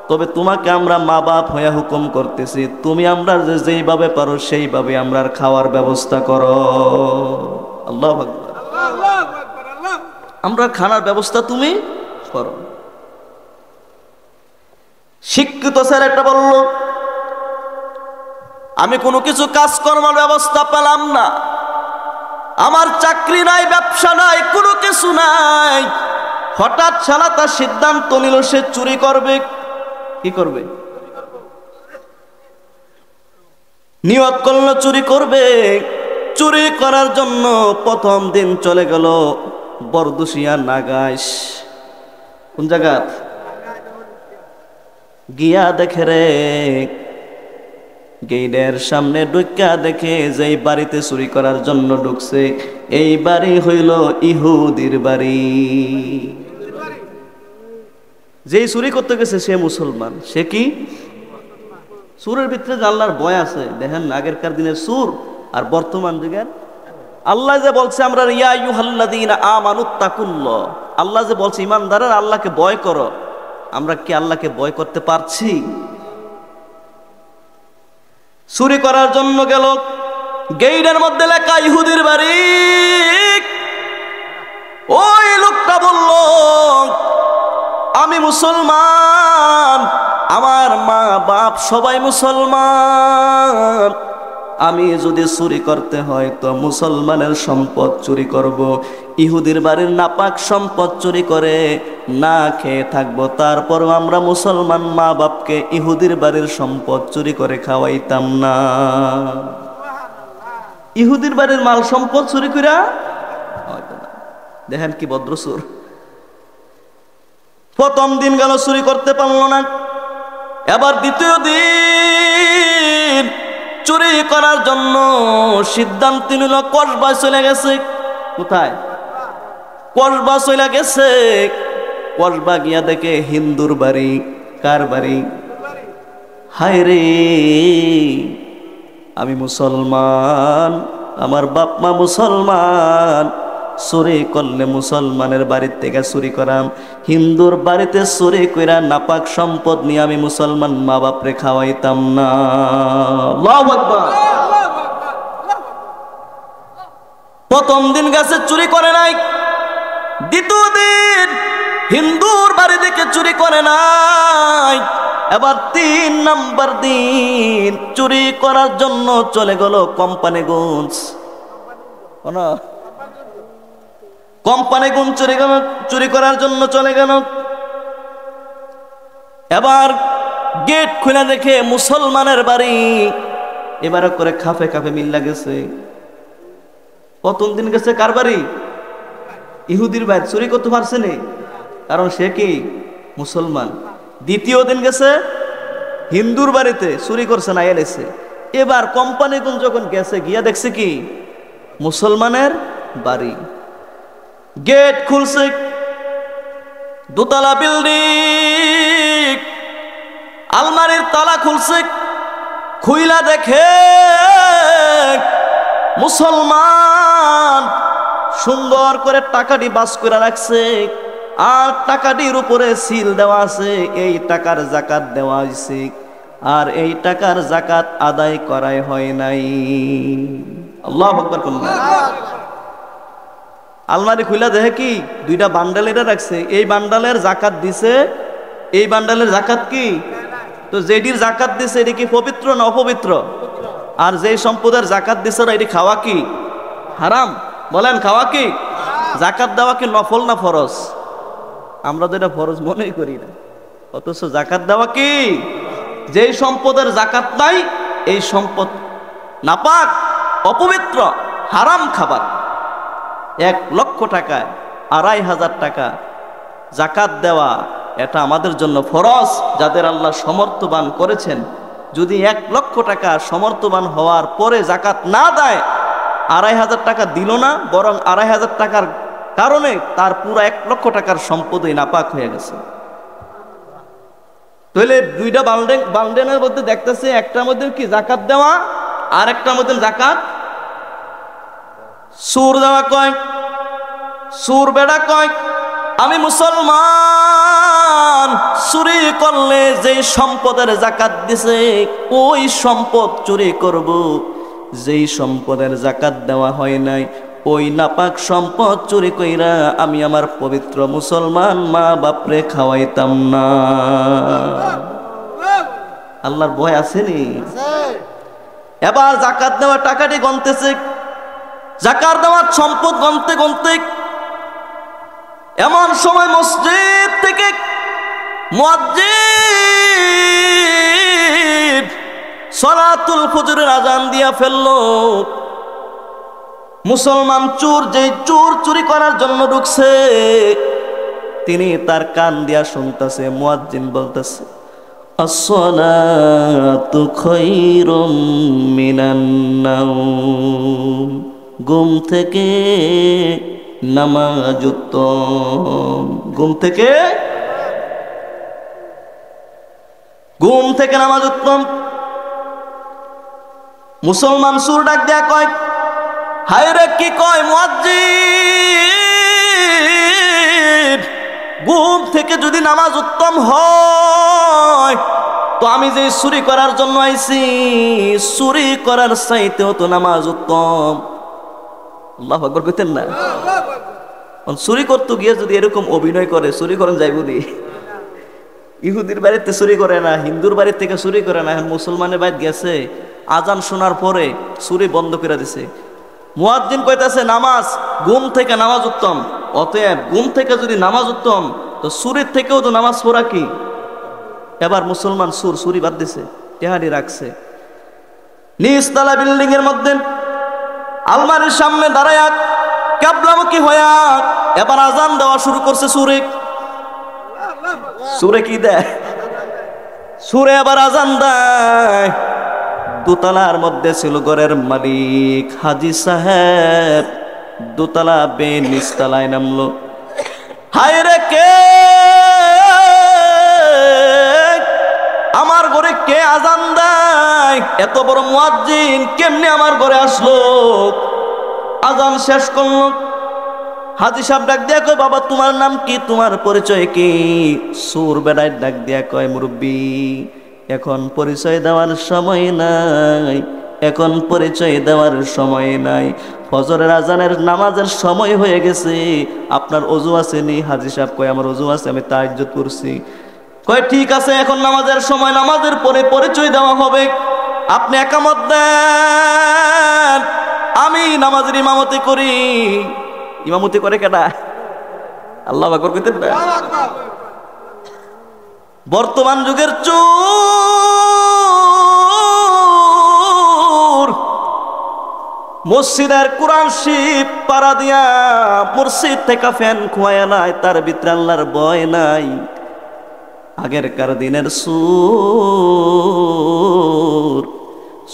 তবে তোমাকে আমরা মা বাপ হয়ে হুকুম করতেছি, তুমি আমরা যেইভাবে পারো সেইভাবে আমরা খাওয়ার ব্যবস্থা করো। আল্লাহু আকবার। আমরা খানার ব্যবস্থা তুমি করো। শিক্ষিত ছেলেটা বলল, আমি কোনো কিছু কাজ কর্মের ব্যবস্থা পেলাম না, আমার চাকরি নাই, ব্যবসা নাই, কোনো কিছু নাই। হঠাৎ শালা তার সিদ্ধান্ত নিল সে চুরি করবে। কি করবে? নিয়ত করলো চুরি করবে। চুরি করার জন্য প্রথম দিন চলে গেল বরদুশিয়া নাগাইশ। কোন জায়গা? গিয়া দেখে রে, গেটের সামনে ঢুকা দেখে যেই বাড়িতে চুরি করার জন্য ঢুকছে, এই বাড়ি হইল ইহুদির বাড়ি। যেই চুরি করতে গেছে সে মুসলমান। সে কি? সুরের ভিতরে যে আল্লাহর ভয় আছে দেখেন, আগেরকার দিনের সুর আর বর্তমান যুগের। আল্লাহ যে বলছে আমরা ইয়া আইয়ুহাল্লাযীনা আমানুত্তাকুল্লাহ, আল্লাহ যে বলছে ইমানদাররা আল্লাহকে ভয় করো, আমরা কি আল্লাহকে ভয় করতে পারছি? চুরি করার জন্য গেল, গেইটের মধ্যে লেখা ইহুদির বাড়ি। ওই লোকটা বলল আমি মুসলমান, আমার মা বাপ সবাই মুসলমান, আমি যদি চুরি করতে হয় তো মুসলমানের সম্পদ চুরি করব। ইহুদির বাড়ির নাপাক সম্পদ চুরি করে না খেয়ে থাকবো, তারপরও আমরা মুসলমান মা বাপকে ইহুদির বাড়ির সম্পদ চুরি করে খাওয়াইতাম না। ইহুদির বাড়ির মাল সম্পদ চুরি কইরা দেখেন কি ভদ্রসুর। প্রথম দিন গেল চুরি করতে পারলো না, এবার দ্বিতীয় দিন চুরি করার জন্য সিদ্ধান্ত নিল, কসবা চলে গেছে। কোথায়? কসবা চলে গেছে। কসবা গিয়া দেখে হিন্দুর বাড়ি। কার বাড়ি? হায় রে, আমি মুসলমান, আমার বাপ মা মুসলমান, চুরি করলে মুসলমানের বাড়ির থেকে চুরি করাম, হিন্দুর বাড়িতে চুরি কইরা নাপাক সম্পদ নিয়ে আমি মুসলমান মা বাপরে খাওয়াইতাম না। আল্লাহু আকবার। প্রথম দিন গেছে চুরি করে নাই, দ্বিতীয় দিন হিন্দুর বাড়ি থেকে চুরি করে নাই, এবার 3 নাম্বার দিন চুরি করার জন্য চলে গেল কোম্পানিগঞ্জ। কোম্পানিগঞ্জ চুরি করার জন্য চলে গেল। এবার গেট খুলে দেখে মুসলমানের বাড়ি, এবারে করে খাফে খাফে মিল্লা গেছে। প্রথম দিন গেছে কার বাড়ি? ইহুদির বাড়ি, চুরি করতে পারছে না, কারণ সে কি মুসলমান। দ্বিতীয় দিন গেছে হিন্দুর বাড়িতে, চুরি করছে না, এলেছে। এবার কোম্পানিগঞ্জ যখন গেছে, গিয়া দেখছে কি মুসলমানের বাড়ি। গেট খুলছে, দোতলা বিল্ডিং, আলমারির তালা খুলছে, খুইলা দেখে মুসলমান সুন্দর করে টাকাটি বাস করে রাখছে, আর টাকাটির উপরে সিল দেওয়া আছে, এই টাকার জাকাত দেওয়া হয়েছে, আর এই টাকার জাকাত আদায় করাই হয় নাই। আল্লাহু আকবার। আলমারি খুইলা দেখে কি 2টা বান্ডাল এটা রাখছে, এই বান্ডালের জাকাত দিছে, এই বান্ডালের জাকাত কি? তো যেটির জাকাত দিছে এটি কি পবিত্র না অপবিত্র? আর যেই সম্পদের জাকাত দিছে না, এটি খাওয়া কি হারাম? বলেন, খাওয়া কি? জাকাত দেওয়া কি নফল না ফরজ? আমরা তো এটা ফরজ মনেই করি না, অথচ জাকাত দেওয়া কি? যেই সম্পদের জাকাত নাই, এই সম্পদ নাপাক, অপবিত্র, হারাম খাবার। 1 লক্ষ টাকায় 2500 টাকা জাকাত দেওয়া, এটা আমাদের জন্য ফরজ, যাদের আল্লাহ সমর্থবান করেছেন। যদি 1 লক্ষ টাকা সমর্থবান হওয়ার পরে জাকাত না দেয়, 2500 টাকা দিল না, বরং 2500 টাকার কারণে তার পুরো 1 লক্ষ টাকার সম্পদই নাপাক হয়ে গেছে। তাহলে 2টা বান্ডেলের মধ্যে দেখতেছে, একটার মধ্যে কি জাকাত দেওয়া, আর একটার মধ্যে জাকাত সুর দেওয়া। কয় সুর বেড়া কয় আমি মুসলমান, চুরি করলে যেই সম্পদের জাকাত দিছে ওই সম্পদ চুরি করব, যেই সম্পদের জাকাত দেওয়া হয় নাই ওই নাপাক সম্পদ চুরি কইরা আমি আমার পবিত্র মুসলমান মা বাপরে খাওয়াইতাম না। আল্লাহর ভয় আসেনি? এবার জাকাত দেওয়া টাকাটি গনতেছে, জাকাত দেওয়ার সম্পদ গনতে গনতে এমন সময় মসজিদ থেকে মুয়াজ্জিন সালাতুল ফজরের আজান দিয়া ফেললো। মুসলমান চোর, যেই চোর চুরি করার জন্য ঢুকছে, তিনি তার কান দিয়া শুনতেছে, মুয়াজ্জিন বলতেছে আসসালাতু খায়রুম মিনান নাওম, ঘুম থেকে নামাজ উত্তম, ঘুম থেকে নামাজ উত্তম। মুসলমান সুর ডাক দেয়া কয়, হায় রে কি কয় মুয়াজ্জিন, ঘুম থেকে যদি নামাজ উত্তম হয় তো আমি যে চুরি করার জন্য আইছি, চুরি করার চাইতেও তো নামাজ উত্তম। আল্লাহু আকবার কইতেন না? চুরি করতে গিয়ে যদি এরকম অভিনয় করে, চুরি করেন যাইবো দি। ইহুদির বাড়িতে চুরি করে না, হিন্দুর বাড়ির থেকে চুরি করে না, এখন মুসলমানের বাড়িতে গেছে, আজান শোনার পরে চুরি বন্ধ করে দিছে। মুয়াজ্জিন কইতাছে নামাজ, ঘুম থেকে নামাজ উত্তম, অতএব ঘুম থেকে যদি নামাজ উত্তম তো চুরির থেকেও তো নামাজ পড়া কি। এবার মুসলমান চুরি বাদ দিছে, টেহারি রাখছে। নিচতলা বিল্ডিং এর মধ্যে আলমারির সামনে দাঁড়ায়া ক্যাবলামুখী হইয়া এবার আজান দেওয়া শুরু করছে। সুরে কি দেয়? সুরে আবার আজান দেয়। দোতলার মধ্যে ছিল ঘরের মালিক হাজী সাহেব, দোতলা বে নিচতলায় নামলো। হায় রে কে আমার ঘরে, কে আজান দেয়? এত বড় মুয়াজ্জিন কেমনে আমার ঘরে আসলো? আজান শেষ করলো। হাজী সাহেব ডাক দিয়া কয়, বাবা তোমার নাম কি, তোমার পরিচয় কি? সুর বেড়ায় ডাক দিয়া কয়, মুরব্বী এখন পরিচয় দেওয়ার সময় নাই, এখন পরিচয় দেওয়ার সময় নাই, ফজরের আজানের নামাজের সময় হয়ে গেছে, আপনার ওযু আছে নি? হাজী সাহেব কয়, আমার ওযু আছে, আমি তাহাজ্জুদ করছি। কয় ঠিক আছে, এখন নামাজের সময়, নামাজের পরে পরিচয় দেওয়া হবে, আপনি একামত দেন, আমি নামাজের ইমামতি করি। ইমামতি করে কেডা? আল্লাহু আকবার কইতেন না? বর্তমান যুগের চোর মসজিদের কোরআন শরীফ পাড়া দিয়া মসজিদ থেকে ফ্যান খোয়ায় নাই, তার ভিতরে আল্লাহর ভয় নাই। আগেরকার দিনের চোর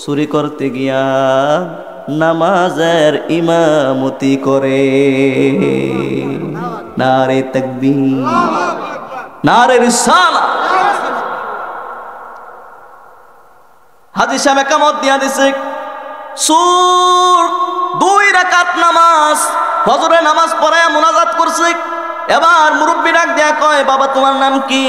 চুরি করতে গিয়া নামাজের ইমামতি করে। নারে তাকবীর, নারে রিসালাত। হাজী সাহেব একামত দিয়া দিছে। সুর 2 রাকাত নামাজ, ফজরের নামাজ পড়ায়া মুনাজাত করছে। এবার মুরব্বি ডাক দিয়া কয়, বাবা তোমার নাম কি?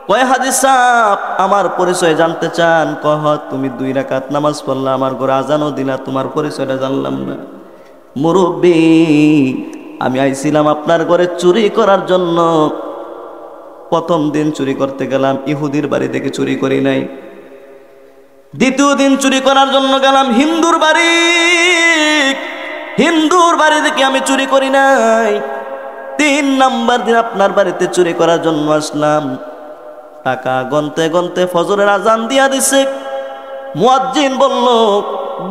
কয় হাজী সাহেব আমার পরিচয় জানতে চান? কহ তুমি 2 রাকাত নামাজ পড়লা, আমার ঘরে আজানও দিলা, তোমার পরিচয়টা জানলাম না। মুরব্বি আমি আইছিলাম আপনার ঘরে চুরি করার জন্য। প্রথম দিন চুরি করতে গেলাম ইহুদির বাড়ি থেকে, চুরি করি নাই। দ্বিতীয় দিন চুরি করার জন্য গেলাম হিন্দুর বাড়ি, হিন্দুর বাড়ি থেকে আমি চুরি করি নাই। 3 নাম্বার দিন আপনার বাড়িতে চুরি করার জন্য আসলাম। টাকা গনতে গনতে ফজরের আজান দিয়া দিছে। মুয়াজ্জিন বলল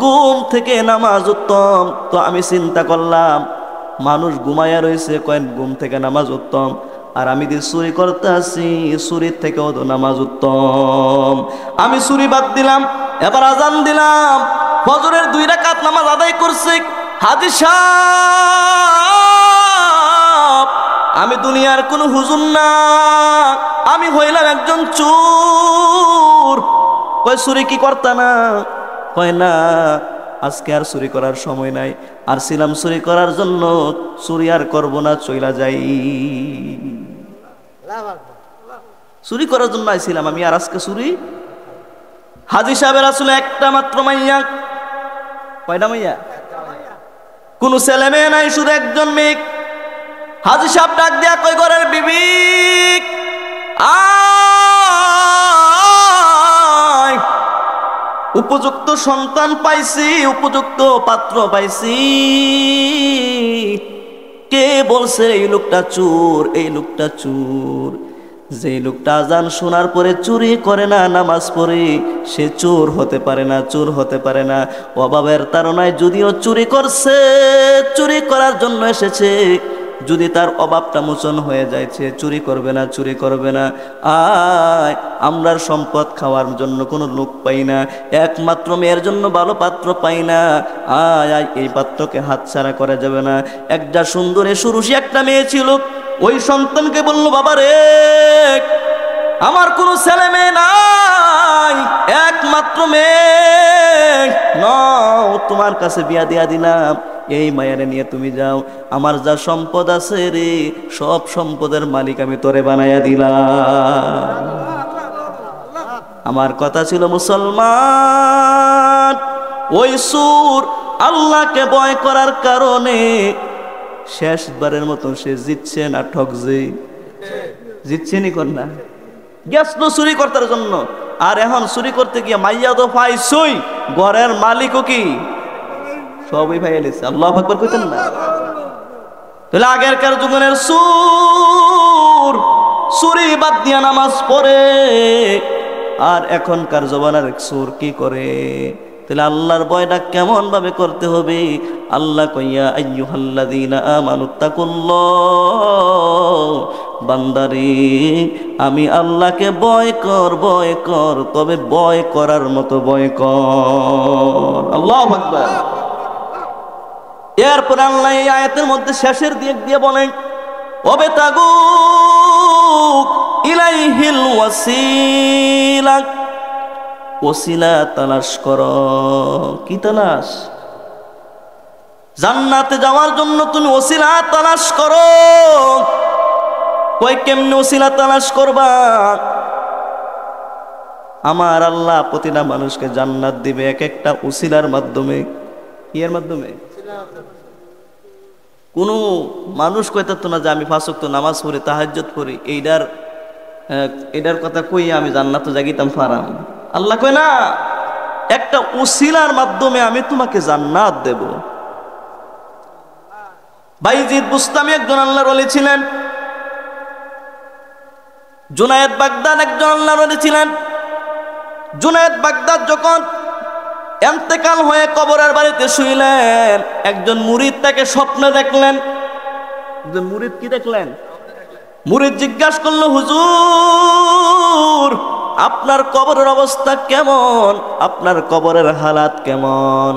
ঘুম থেকে নামাজ উত্তম। তো আমি চিন্তা করলাম মানুষ ঘুমায়া রয়েছে, কয়েন ঘুম থেকে নামাজ উত্তম, আর আমি যে চুরি করতে আসি চুরির থেকেও তো নামাজ উত্তম। আমি চুরি বাদ দিলাম, এবার আজান দিলাম। ফজরের 2 রাকাত নামাজ আদায় করছি। হাজী সাহেব আমি দুনিয়ার কোনো হুজুর না, আমি হইলাম একজন চোর। কয় চুরি কি করতা না? কয় না, আজকে আর চুরি করার সময় নাই, আর ছিলাম চুরি করার জন্য, চুরি আর করবো না, চইলা যাই। চুরি করার জন্য আইছিলাম আমি, আর আজকে চুরি। হাজী সাহেবের আসলে একটা মাত্র মাইয়া। কয়টা মাইয়া? কোন ছেলে মেয়ে নাই, শুধু একজন মেয়ে। হাজী সাহেব ডাক দিয়া কয়, ঘরের বিবি আয়, উপযুক্ত সন্তান পাইছি, উপযুক্ত পাত্র পাইছি। কে বলছে এই লোকটা চোর? এই লোকটা চোর। যে লোকটা আজান শোনার পরে চুরি করে না, নামাজ পড়ে, সে চোর হতে পারে না, চোর হতে পারে না। অভাবের তাড়নায় যদিও চুরি করছে, চুরি করার জন্য এসেছে, যদি তার অভাবটা মোচন হয়ে যাচ্ছে, চুরি করবে না, চুরি করবে না। আয় আমরার সম্পদ খাওয়ার জন্য কোনো লোক পাই না, একমাত্র মেয়ের জন্য ভালো পাত্র পাই না। আয় আয় এই পাত্রকে হাতছাড়া করা যাবে না। একটা সুন্দরী সুরুষী একটা মেয়ে ছিল, ওই সন্তানকে বলল, বাবা রে আমার কোনো ছেলে মেয়ে নাই, নাই, একমাত্র মেয়ে নাও, তোমার কাছে বিয়া দিয়া দিলাম, এই মায়ারে নিয়ে তুমি যাও, আমার যা সম্পদ আছে রে সব সম্পদের মালিক আমি তোরে বানাইয়া দিলাম। আমার কথা ছিল মুসলমান, ওই সুর আল্লাহকে ভয় করার কারণে শেষবারের মতো সে জিতছে না ঠকছে? জিতছে নি কর না, গেছিল চুরি করতার জন্য, আর এখন চুরি করতে গিয়ে মাইয়া তো পাইছই, ঘরের মালিকও কি সবই ভাই এলেছে। আল্লাহু আকবার কইতেন না? তাহলে আগেরকার যুগের সুর চুরি বাদ দিয়া নামাজ পড়ে, আর এখনকার জমানার সুর কি করে? তাহলে আল্লাহর ভয়টা কেমন ভাবে করতে হবে? আল্লাহ কইয়া আইয়ুহাল্লাযীনা আমানুত্তাকুল্লাহ, বান্দারে আমি আল্লাহকে ভয় কর, তবে ভয় করার মতো ভয় কর। আল্লাহু আকবার। এরপর আল্লাহ এই আয়াতের মধ্যে শেষের দিক দিয়ে বলেন, ওয়াবতাগু ইলাইহিল ওয়াসিলা, ওসিলা তালাশ করো। কি তালাশ? জান্নাতে যাওয়ার জন্য তুমি ওসিলা তালাশ করো। কই কেমনে ওসিলা তালাশ করবা? আমার আল্লাহ প্রতিটা মানুষকে জান্নাত দিবে এক একটা ওসিলার মাধ্যমে। কি এর মাধ্যমে? কোন মানুষ কইতো না যে আমি 5 ওয়াক্ত নামাজ পড়ি, তাহাজ্জুদ পড়ি, এইটার কথা কই আমি জান্নাতে যাইতাম ফারাম। আল্লাহ কয় না, একটা ওসিলার মাধ্যমে আমি তোমাকে জান্নাত দেব। বাইজিদ বুস্তামি একজন আল্লাহর ওলি ছিলেন, জুনায়েদ বাগদাদ একজন আল্লাহর ওলি ছিলেন। জুনায়েদ বাগদাদ যখন ইন্তেকাল হয়ে কবরের বাড়িতে শুইলেন, একজন মুরিদ তাকে স্বপ্নে দেখলেন। একজন মুরিদ কি দেখলেন? মুরিদ জিজ্ঞাসা করলো, হুজুর আপনার কবরের অবস্থা কেমন, আপনার কবরের হালাত কেমন?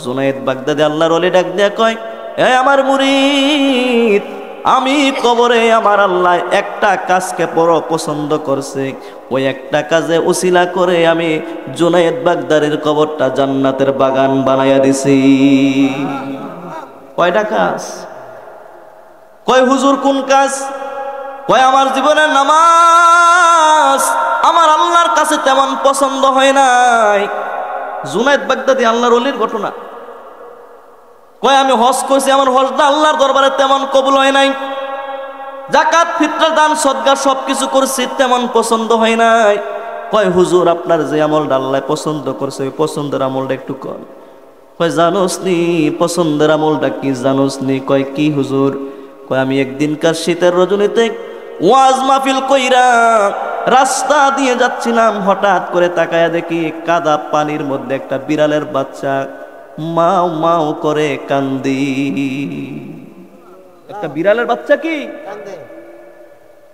জুনায়েদ বাগদাদি আল্লাহর ওলি ডাক দিয়া কয়, এ আমার মুরিদ, আমি কবরে আমার আল্লাহ একটা কাজকে বড় পছন্দ করছে, ওই একটা কাজে উসিলা করে আমি জুনায়েদ বাগদারির কবরটা জান্নাতের বাগান বানাইয়া দিছি। কয়টা কাজ? কয় হুজুর কোন কাজ? কয় আমার জীবনের নামাজ আমার আল্লাহর কাছে তেমন পছন্দ হয় নাই। জুনায়েদ বাগদাদি আল্লাহর ওলির ঘটনা। কয় আমি হজ করছি, আমার হজটা আল্লাহর দরবারে তেমন কবুল হয় নাই। যাকাত ফিতরা দান সদকা সবকিছু করছি, তেমন পছন্দ হয় নাই। কয় হুজুর আপনার যে আমলটা আল্লাহ পছন্দ করছে, ওই পছন্দের আমলটা একটু কর। কয় জানোস নি পছন্দের আমলটা কি জানোস নি? কয় কি হুজুর? কয় আমি একদিনকার শীতের রজনীতে ওয়াজ মাহফিল কইরা রাস্তা দিয়ে যাচ্ছিলাম, হঠাৎ করে তাকায়া দেখি কাদা পানির মধ্যে একটা বিড়ালের বাচ্চা মাও মাও করে কান্দি। একটা বিড়ালের বাচ্চা কি কান্দে?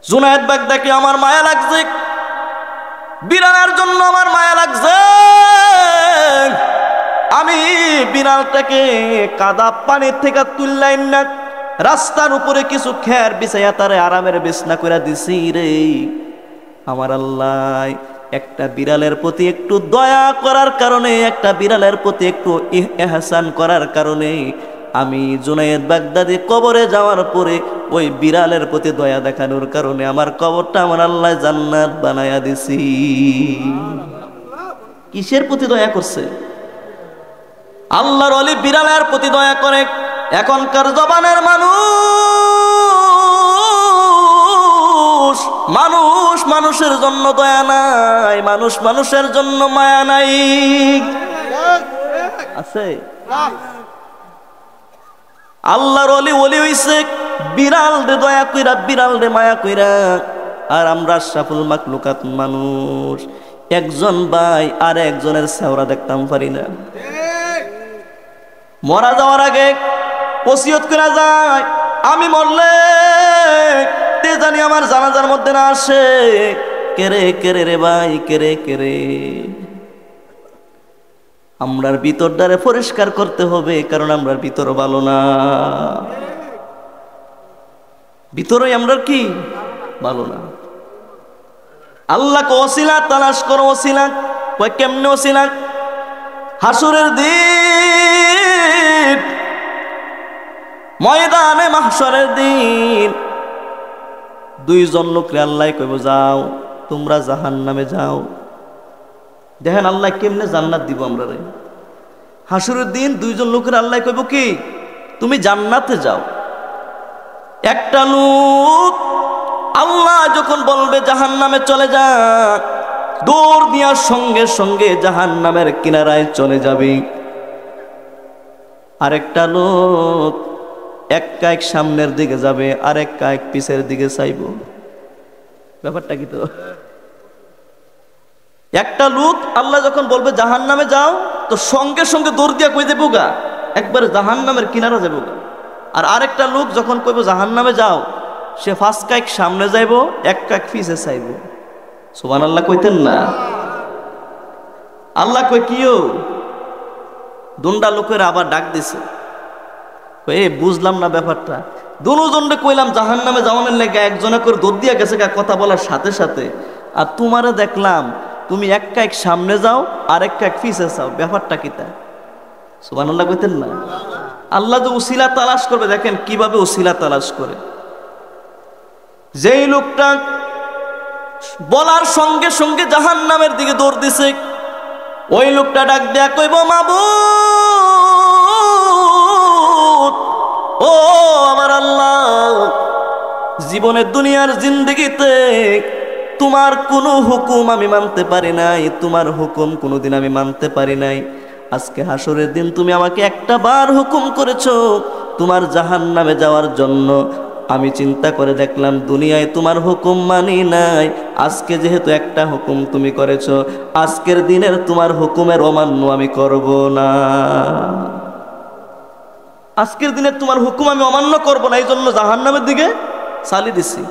জুনায়েদ বাগদাকে আমার মায়া লাগছে, বিড়ালের জন্য আমার মায়া লাগছে। আমি বিড়ালটাকে কাদা পানির থেকে তুললাম না, রাস্তার উপরে কিছু খের বিছাইয়া তারে আরামের বিছনা করে দিছি রে। আমার আল্লাহ একটা বিড়ালের প্রতি একটু দয়া করার কারণে, একটা বিড়ালের প্রতি একটু ইহসান করার কারণে আমি জুনায়েদ বাগদাদি কবরে যাওয়ার পরে ওই বিড়ালের প্রতি দয়া দেখানোর কারণে আমার কবরটা আমার আল্লাহ জান্নাত বানায়া দিছি। কিসের প্রতি দয়া করছে? আল্লাহর ওলি বিড়ালের প্রতি দয়া করে। এখনকার জবানের মানুষ মানুষের জন্য দয়া নাই, মানুষ মানুষের জন্য মায়া নাই। আছে? আল্লাহর ওলি ওলি হইছে বিড়াল রে দয়া কইরা, বিড়াল রে মায়া কইরা। আর আমরা আশরাফুল মাখলুকাত মানুষ, একজন ভাই আর একজনের চেহারা দেখতাম পারি না। মরা যাওয়ার আগে ওসিয়ত করা যায়, আমি মরলে তে জানি আমার জানাজার মধ্যে না আসে। কেরে কেরে রে ভাই, কেরে কেরে। আমরার ভিতরটারে পরিষ্কার করতে হবে, কারণ আমরার ভিতর ভালো না। ভিতরে আমরা কি ভালো না। আল্লাহকে ওসিলা তালাশ করো, ওসিলা। কয় কেমনে ওসিলা? হাসরের দিন, ময়দানে মাহশরের দিন, দুইজন লোকরে আল্লাহ কইব যাও তোমরা জাহান্নামে যাও। দেখেন আল্লাহ কেমনে জান্নাত দিব আমরা রে। হাসরের দিন দুইজন লোকের আল্লাহ কইব কি তুমি জান্নাতে যাও। একটা লোক আল্লাহ যখন বলবে জাহান্নামে চলে যা, দৌড় দেওয়ার সঙ্গে সঙ্গে জাহান্নামের কিনারায় চলে যাবে। আরেকটা লোক এক কায়েক সামনের দিকে যাবে, আরেক কায়েক পিছের দিকে চাইব। ব্যাপারটা কি? তো একটা লোক আল্লাহ যখন বলবে জাহান্নামে যাও, তো সঙ্গে সঙ্গে দৌড় দিয়া কই দেবো গা, একবারে জাহান্নামের কিনারা যাবো গা। আর আরেকটা লোক যখন কইব জাহান্নামে যাও, সে ফার্স্ট কায়েক সামনে যাইব, এক কায়েক পিছে চাইব। সুবহানাল্লাহ কইতেন না? আল্লাহ কই কিও? দুন্ডা লোকের আবার ডাক দিছে, এ বুঝলাম না ব্যাপারটা। দুজনরে কইলাম জাহান্নামে যাওয়ানোর লেগে, একজনে করে দৌড় দিয়া গেছে কথা বলার সাথে সাথে, আর তোমারে দেখলাম তুমি এক কায়েক সামনে যাও আর এক কায়েক পিছে যাও। ব্যাপারটা কি? তা সুবহানাল্লাহ কইতেন না? আল্লাহ যে উসিলা তালাশ করবে, দেখেন কিভাবে উসিলা তালাশ করে। যেই লোকটা বলার সঙ্গে সঙ্গে জাহান্নামের দিকে দৌড় দিছে, ওই লোকটা ডাক দেয়া কইব মাবুদ, ও আমার আল্লাহ, জীবনের দুনিয়ার জিন্দেগিতে তোমার কোনো হুকুম আমি মানতে পারি নাই, তোমার হুকুম কোনোদিন আমি মানতে পারি নাই। আজকে হাসরের দিন তুমি আমাকে একটা বার হুকুম করেছো তোমার জাহান্নামে যাওয়ার জন্য। আমি চিন্তা করে দেখলাম দুনিয়ায় তোমার হুকুম মানি নাই, আজকে যেহেতু একটা হুকুম তুমি করেছো, আজকের দিনের তোমার হুকুমের অমান্য আমি করব না। আজকের দিনের তোমার হুকুম আমি অমান্য করব না, এই জন্য জাহান্নামের দিকে চালিয়ে দিছি।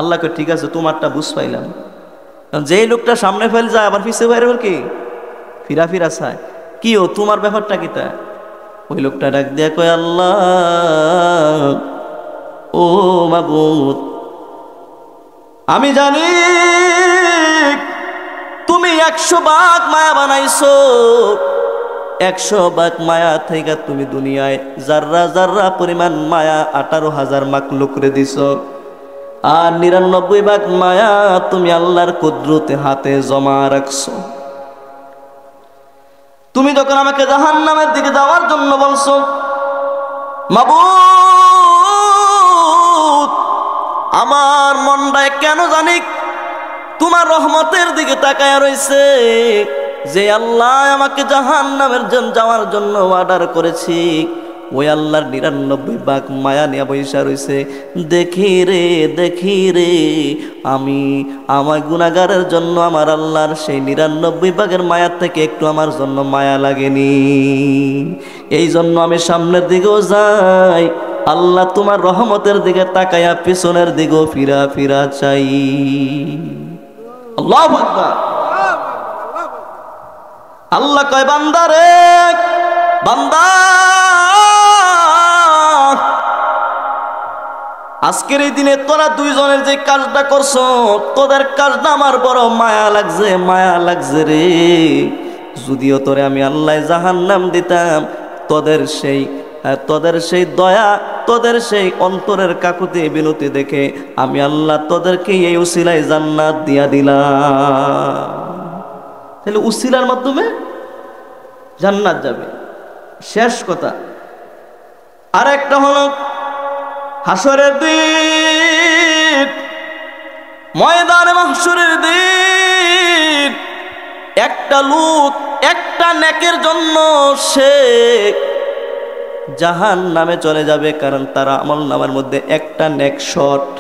আল্লাহকে ঠিক আছে তোমারটা বুঝ পাইলাম। যেই লোকটা সামনে ফেল যায় আবার পিছিয়ে বাইরে কি ফিরা ফিরা চায়, কি ও তোমার ব্যাপারটা কি? তা ওই লোকটা ডাক দিয়া কয় আল্লাহ, ও মাবুদ, আমি জানি তুমি 100 ভাগ মায়া বানাইছো, 100 ভাগ মায়া থেকে তুমি দুনিয়ায় জাররা জাররা পরিমাণ মায়া 18,000 মাখলুকরে দিছো, আর 99 ভাগ মায়া তুমি আল্লাহর কুদরতে হাতে জমা রাখছো। তুমি যখন আমাকে জাহান্নামের দিকে যাওয়ার জন্য বলছো, মাবুদ, আমার মনটায় কেন জানি তোমার রহমতের দিকে তাকায়া রইছে, যে আল্লাহ আমাকে জাহান্নামের যাওয়ার জন্য অর্ডার করেছি, ওই আল্লাহর 99 ভাগ মায়া নিয়ে বৈশা রইছে। দেখি রে আমি আমার গুনাহগারের জন্য আমার আল্লাহর সেই 99 ভাগের মায়া থেকে একটু আমার জন্য মায়া লাগেনি, এই জন্য আমি সামনের দিকেও যাই, আল্লাহ তোমার রহমতের দিকে তাকায়া পিছনের দিকেও ফিরা ফিরা চাই। আল্লাহু আকবার। আল্লাহ কয় বান্দা রে, বান্দা, আজকের এই দিনে তোরা দুইজনের যে কাজটা করছো, তোদের কাজটা আমার বড় মায়া লাগছে রে। যদিও তোরে আমি আল্লাহ জাহান্নাম দিতাম, তোদের সেই দয়া, তোদের সেই অন্তরের কাকুতি বিনতি দেখে আমি আল্লাহ তোদেরকে এই উসিলায় জান্নাত দিয়া দিলাম। তাহলে উসিলার মাধ্যমে জান্নাত যাবে, শেষ কথা। আর একটা হলো হাসরের দিন, ময়দানে মাহশরের দিন, একটা লোক একটা নেকের জন্য সে জাহান্নামে চলে যাবে, কারণ তার আমলনামার মধ্যে একটা নেক শর্ট।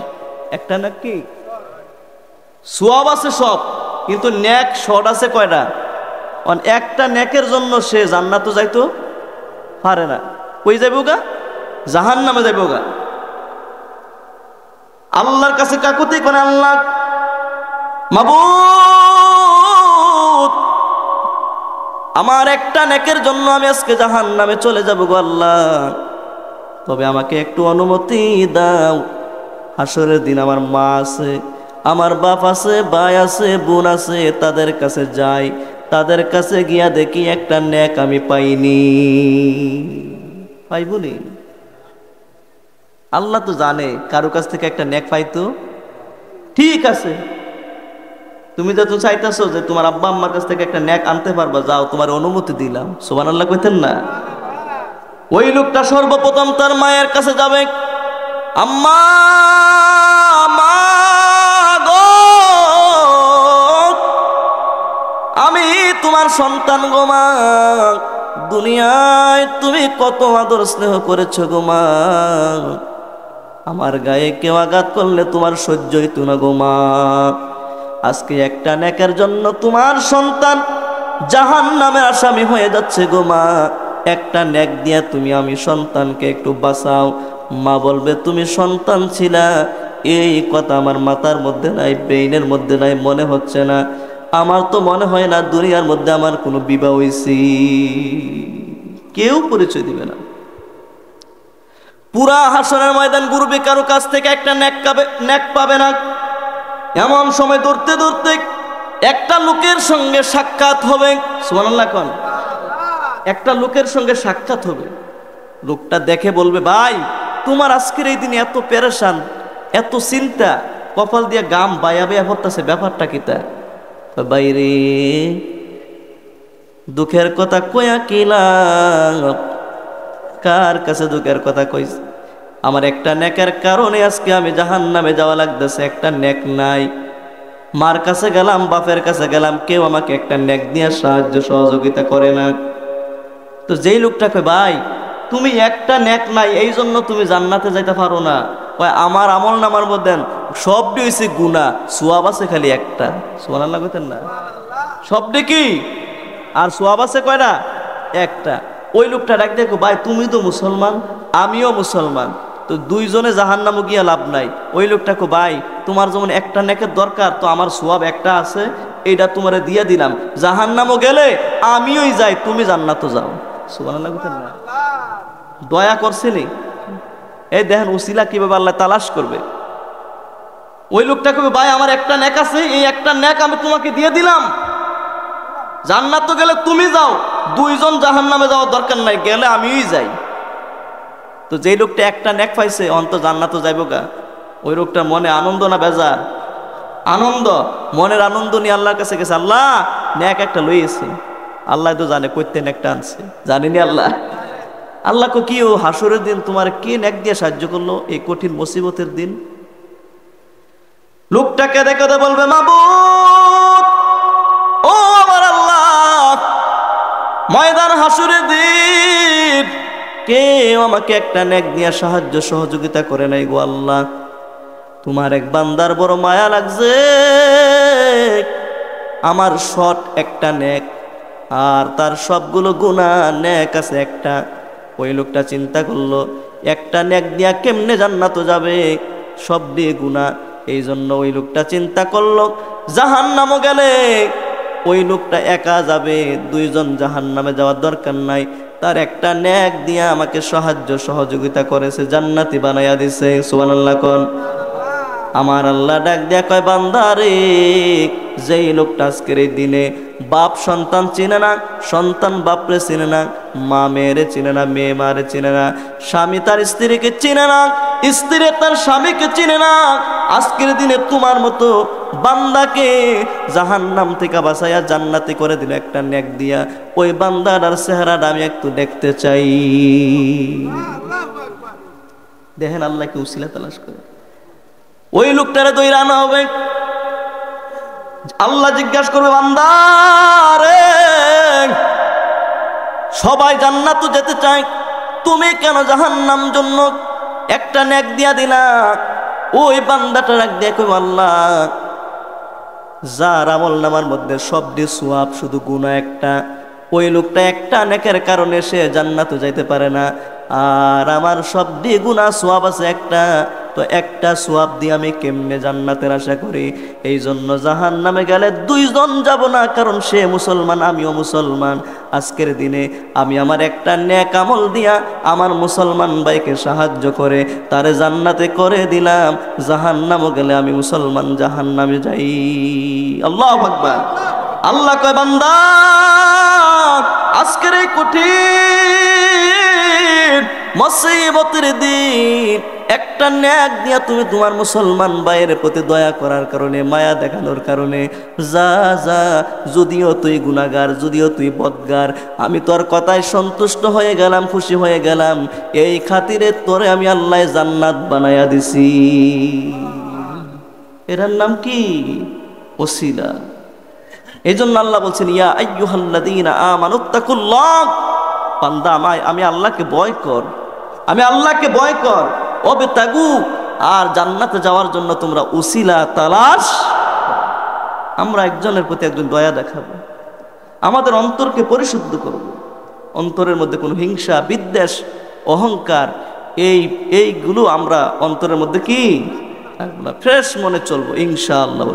একটা নেক কি সওয়াব আছে সব, কিন্তু নেক শর্ট আছে কয়টা? একটা নেকের জন্য সে জান্নাতে যাইতো পারে না, কই যাইবো গা? জাহান্নামে যাইবো গা। আল্লাহর কাছে কাকুতি করে, আল্লাহ মাবুদ, আমার একটা নেকের জন্য আমি আজকে জাহান্নামে চলে যাবো গো আল্লাহ, তবে আমাকে একটু অনুমতি দাও। হাসরের দিন আমার মা আছে, আমার বাপ আছে, ভাই আছে, বোন আছে, তাদের কাছে যাই, তাদের কাছে গিয়া দেখি একটা নেক আমি পাইনি। পাইবনি? আল্লাহ তো জানে কারো কাছ থেকে একটা নেক পাইতো। ঠিক আছে, তুমি তো চাইতেছো যে তোমার আব্বা আম্মার কাছ থেকে একটা নেক আনতে পারবা, যাও, তোমার অনুমতি দিলাম। সুবহানাল্লাহ কইতেন না? ওই লোকটা সর্বপ্রথম তার মায়ের কাছে যাবে, আম্মা, মা গো, আমি তোমার সন্তান গো মা, দুনিয়ায় তুমি কত আদর স্নেহ করেছো গো মা, আমার গায়ে কেউ আঘাত করলে তোমার সহ্য হইতো না গো মা, আজকে একটা নেকের জন্য তোমার সন্তান জাহান্নামের আসামি হয়ে যাচ্ছে গো মা, একটা নেক দিয়া তুমি আমি সন্তানকে একটু বাঁচাও। মা বলবে, তুমি সন্তান ছিলা, এই কথা আমার মাথার মধ্যে নাই, ব্রেইনের মধ্যে নাই, মনে হচ্ছে না। আমার তো মনে হয় না দুনিয়ার মধ্যে আমার কোনো বিবাহ হয়েছি। কেউ পরিচয় দিবে না। পুরা হাসরের ময়দান ঘুরবে, কারো কাছ থেকে একটা নেক পাবে না। এমন সময় দৌড়তে দৌড়তে একটা লোকের সঙ্গে সাক্ষাৎ হবে। সুবহানাল্লাহ কোন? একটা লোকের সঙ্গে সাক্ষাৎ হবে। লোকটা দেখে বলবে, ভাই, তোমার আজকের এই দিনে এত পেরেশান, এত চিন্তা, কপাল দিয়ে গাম বায়া বায়া পড়তেছে, ব্যাপারটা কি? তা বাইরে দুঃখের কথা কয়া কি লাভ? কার কাছে দুঃখের কথা কইস? আমার একটা নেকের কারণে আজকে আমি জাহান্নামে যাওয়া লাগতেছে, একটা নেক নাই। মার কাছে গেলাম, বাপের কাছে গেলাম, কেউ আমাকে একটা নেক দিয়ে সাহায্য সহযোগিতা করে না। তো যেই লোকটা কয়, ভাই, তুমি একটা নেক নাই, এই জন্য তুমি জান্নাতে যাইতে পারো না। আমার আমল নামার মধ্যে সবটি হয়েছে গুনাহ, সওয়াব আছে খালি একটা। সুবহানাল্লাহ কইতেন না? সবটি কি? আর সওয়াব আছে কয়টা? একটা। ওই লোকটা ডাক দেখো, ভাই, তুমি তো মুসলমান, আমিও মুসলমান, তো দুইজনে জাহান্নামে গিয়া লাভ নাই। ওই লোকটা কো, ভাই, তোমার যেমন একটা নেকের দরকার, তো আমার সওয়াব একটা আছে, এইটা তোমারে দিয়ে দিলাম, জাহান্নামও গেলে আমিও যাই, তুমি জান্নাতও যাও। সুবহানাল্লাহ কইতেন না? দয়া করছিনি? এই দেখেন উসিলা কিভাবে আল্লাহ তালাশ করবে। ওই লোকটা কবে, ভাই, আমার একটা নেক আছে, এই একটা নেক আমি তোমাকে দিয়ে দিলাম, জান্নাত তো গেলে তুমি যাও, দুইজন জাহান্নামে যাওয়ার দরকার নাই, গেলে আমিই যাই। তো যেই লোকটা একটা নেক পাইছে, অন্ত জান্নাত যাইব গা। ওই লোকটার মনে আনন্দ না বেজার? আনন্দ। মনের আনন্দ নিয়ে আল্লাহর কাছে গেছে, আল্লাহ, নেক একটা লইয়েছি। আল্লাহ তো জানে কইতে নেকটা আনছে, জানিনি আল্লাহ? আল্লাহ কো, কি ও হাসরের দিন তোমার কে নেক দিয়ে সাহায্য করলো এই কঠিন মুসিবতের দিন? লোকটাকে দেখে বলবে, মাবুদ, ও আমার আল্লাহ, ময়দান হাসরের দিন কেউ আমাকে একটা নেক দিয়ে সাহায্য সহযোগিতা করে নাই গো আল্লাহ। তোমার এক বান্দার বড় মায়া লাগছে, আমার শর্ট একটা নেক, আর তার সবগুলো গুনাহ, নেক আছে একটা। ওই লোকটা চিন্তা করলো, একটা নেক দিয়া কেমনে জান্নাতে যাবে, সব দিয়ে গুনাহ। এই জন্য ওই লোকটা চিন্তা করলো, জাহান্নামও গেলে ওই লোকটা একা যাবে, দুইজন জাহান্নামে যাওয়ার দরকার নাই, তার একটা নেক দিয়া আমাকে সাহায্য সহযোগিতা করেছে, জান্নাতি বানাইয়া দিছে। সুবহানাল্লাহ কোন? আমার আল্লাহ ডাক দিয়া কয়, বান্দারে, যেই লোকটা আজকের এই দিনে বাপ সন্তান চিনে না, সন্তান বাপরে চিনে না, মা মেয়েরে চিনে না, মেয়ে মারে চিনে না, স্বামী তার স্ত্রীকে চিনে না, স্ত্রী তার স্বামীকে চিনে না, আজকের দিনে তোমার মতো বান্দাকে জাহান্নাম থেকে বাঁচাইয়া জান্নাতি করে দিল একটা নেক দিয়া, ওই বান্দাটার চেহারাটা আমি একটু দেখতে চাই। দেখেন আল্লাহকে উসিলা তালাশ করে। ওই লোকটারে দইরা আনা হবে, আল্লাহ জিজ্ঞাসা করবে, বান্দা রে, সবাই জান্নাতে যেতে চায়, তুমি কেন জাহান্নাম জন্য একটা নেক দিয়া দিলা? ওই বান্দাটা রাখ দিয়ে কইব, আল্লাহ, যার আমল নামার মধ্যে সবটি সওয়াব, শুধু গুনাহ একটা, ওই লোকটা একটা নেকের কারণে সে জান্নাতে যাইতে পারে না, আর আমার সবটি গুনাহ সওয়াব আছে একটা, তো একটা সোয়াব দিয়ে আমি কেমনে জান্নাতের আশা করি? এই জন্য জাহান্নামে গেলে দুইজন যাব না, কারণ সে মুসলমান আমিও মুসলমান। আজকের দিনে আমি আমার একটা নেক আমল দিয়া আমার মুসলমান ভাইকে সাহায্য করে তারে জান্নাতে করে দিলাম, জাহান্নামও গেলে আমি মুসলমান জাহান্নামে যাই। আল্লাহু আকবার। আল্লাহ কয় বান্দা আজকের এই কঠিন মুসিবতের দিন একটা নেক দিয়া তুমি তোমার মুসলমান ভাইয়ের প্রতি দয়া করার কারণে, মায়া দেখানোর কারণে যা যা, যদিও তুই গুনাহগার, যদিও তুই বদগার, আমি তোর কথায় সন্তুষ্ট হয়ে গেলাম, খুশি হয়ে গেলাম, এই খাতিরে তোরে আমি আল্লাহ জান্নাত বানায়া দিছি। এটার নাম কি? ওসিলা। এই জন্য আল্লাহ বলছেন ইয়া আইয়ুহাল্লাযীনা আমানুত্তাকুল্লাহ, বান্দা আমি আল্লাহকে ভয় কর, আমি আল্লাহকে ভয় কর, ওয়াবতাগু, আর জান্নাতে যাওয়ার জন্য তোমরা উসিলা তালাশ। আমরা একজনের প্রতি একজন দয়া দেখাবো, আমাদের অন্তরকে পরিশুদ্ধ করব, অন্তরের মধ্যে কোনো হিংসা, বিদ্বেষ, অহংকার এইগুলো আমরা অন্তরের মধ্যে কি ফ্রেশ মনে চলবো ইনশাআল্লাহ।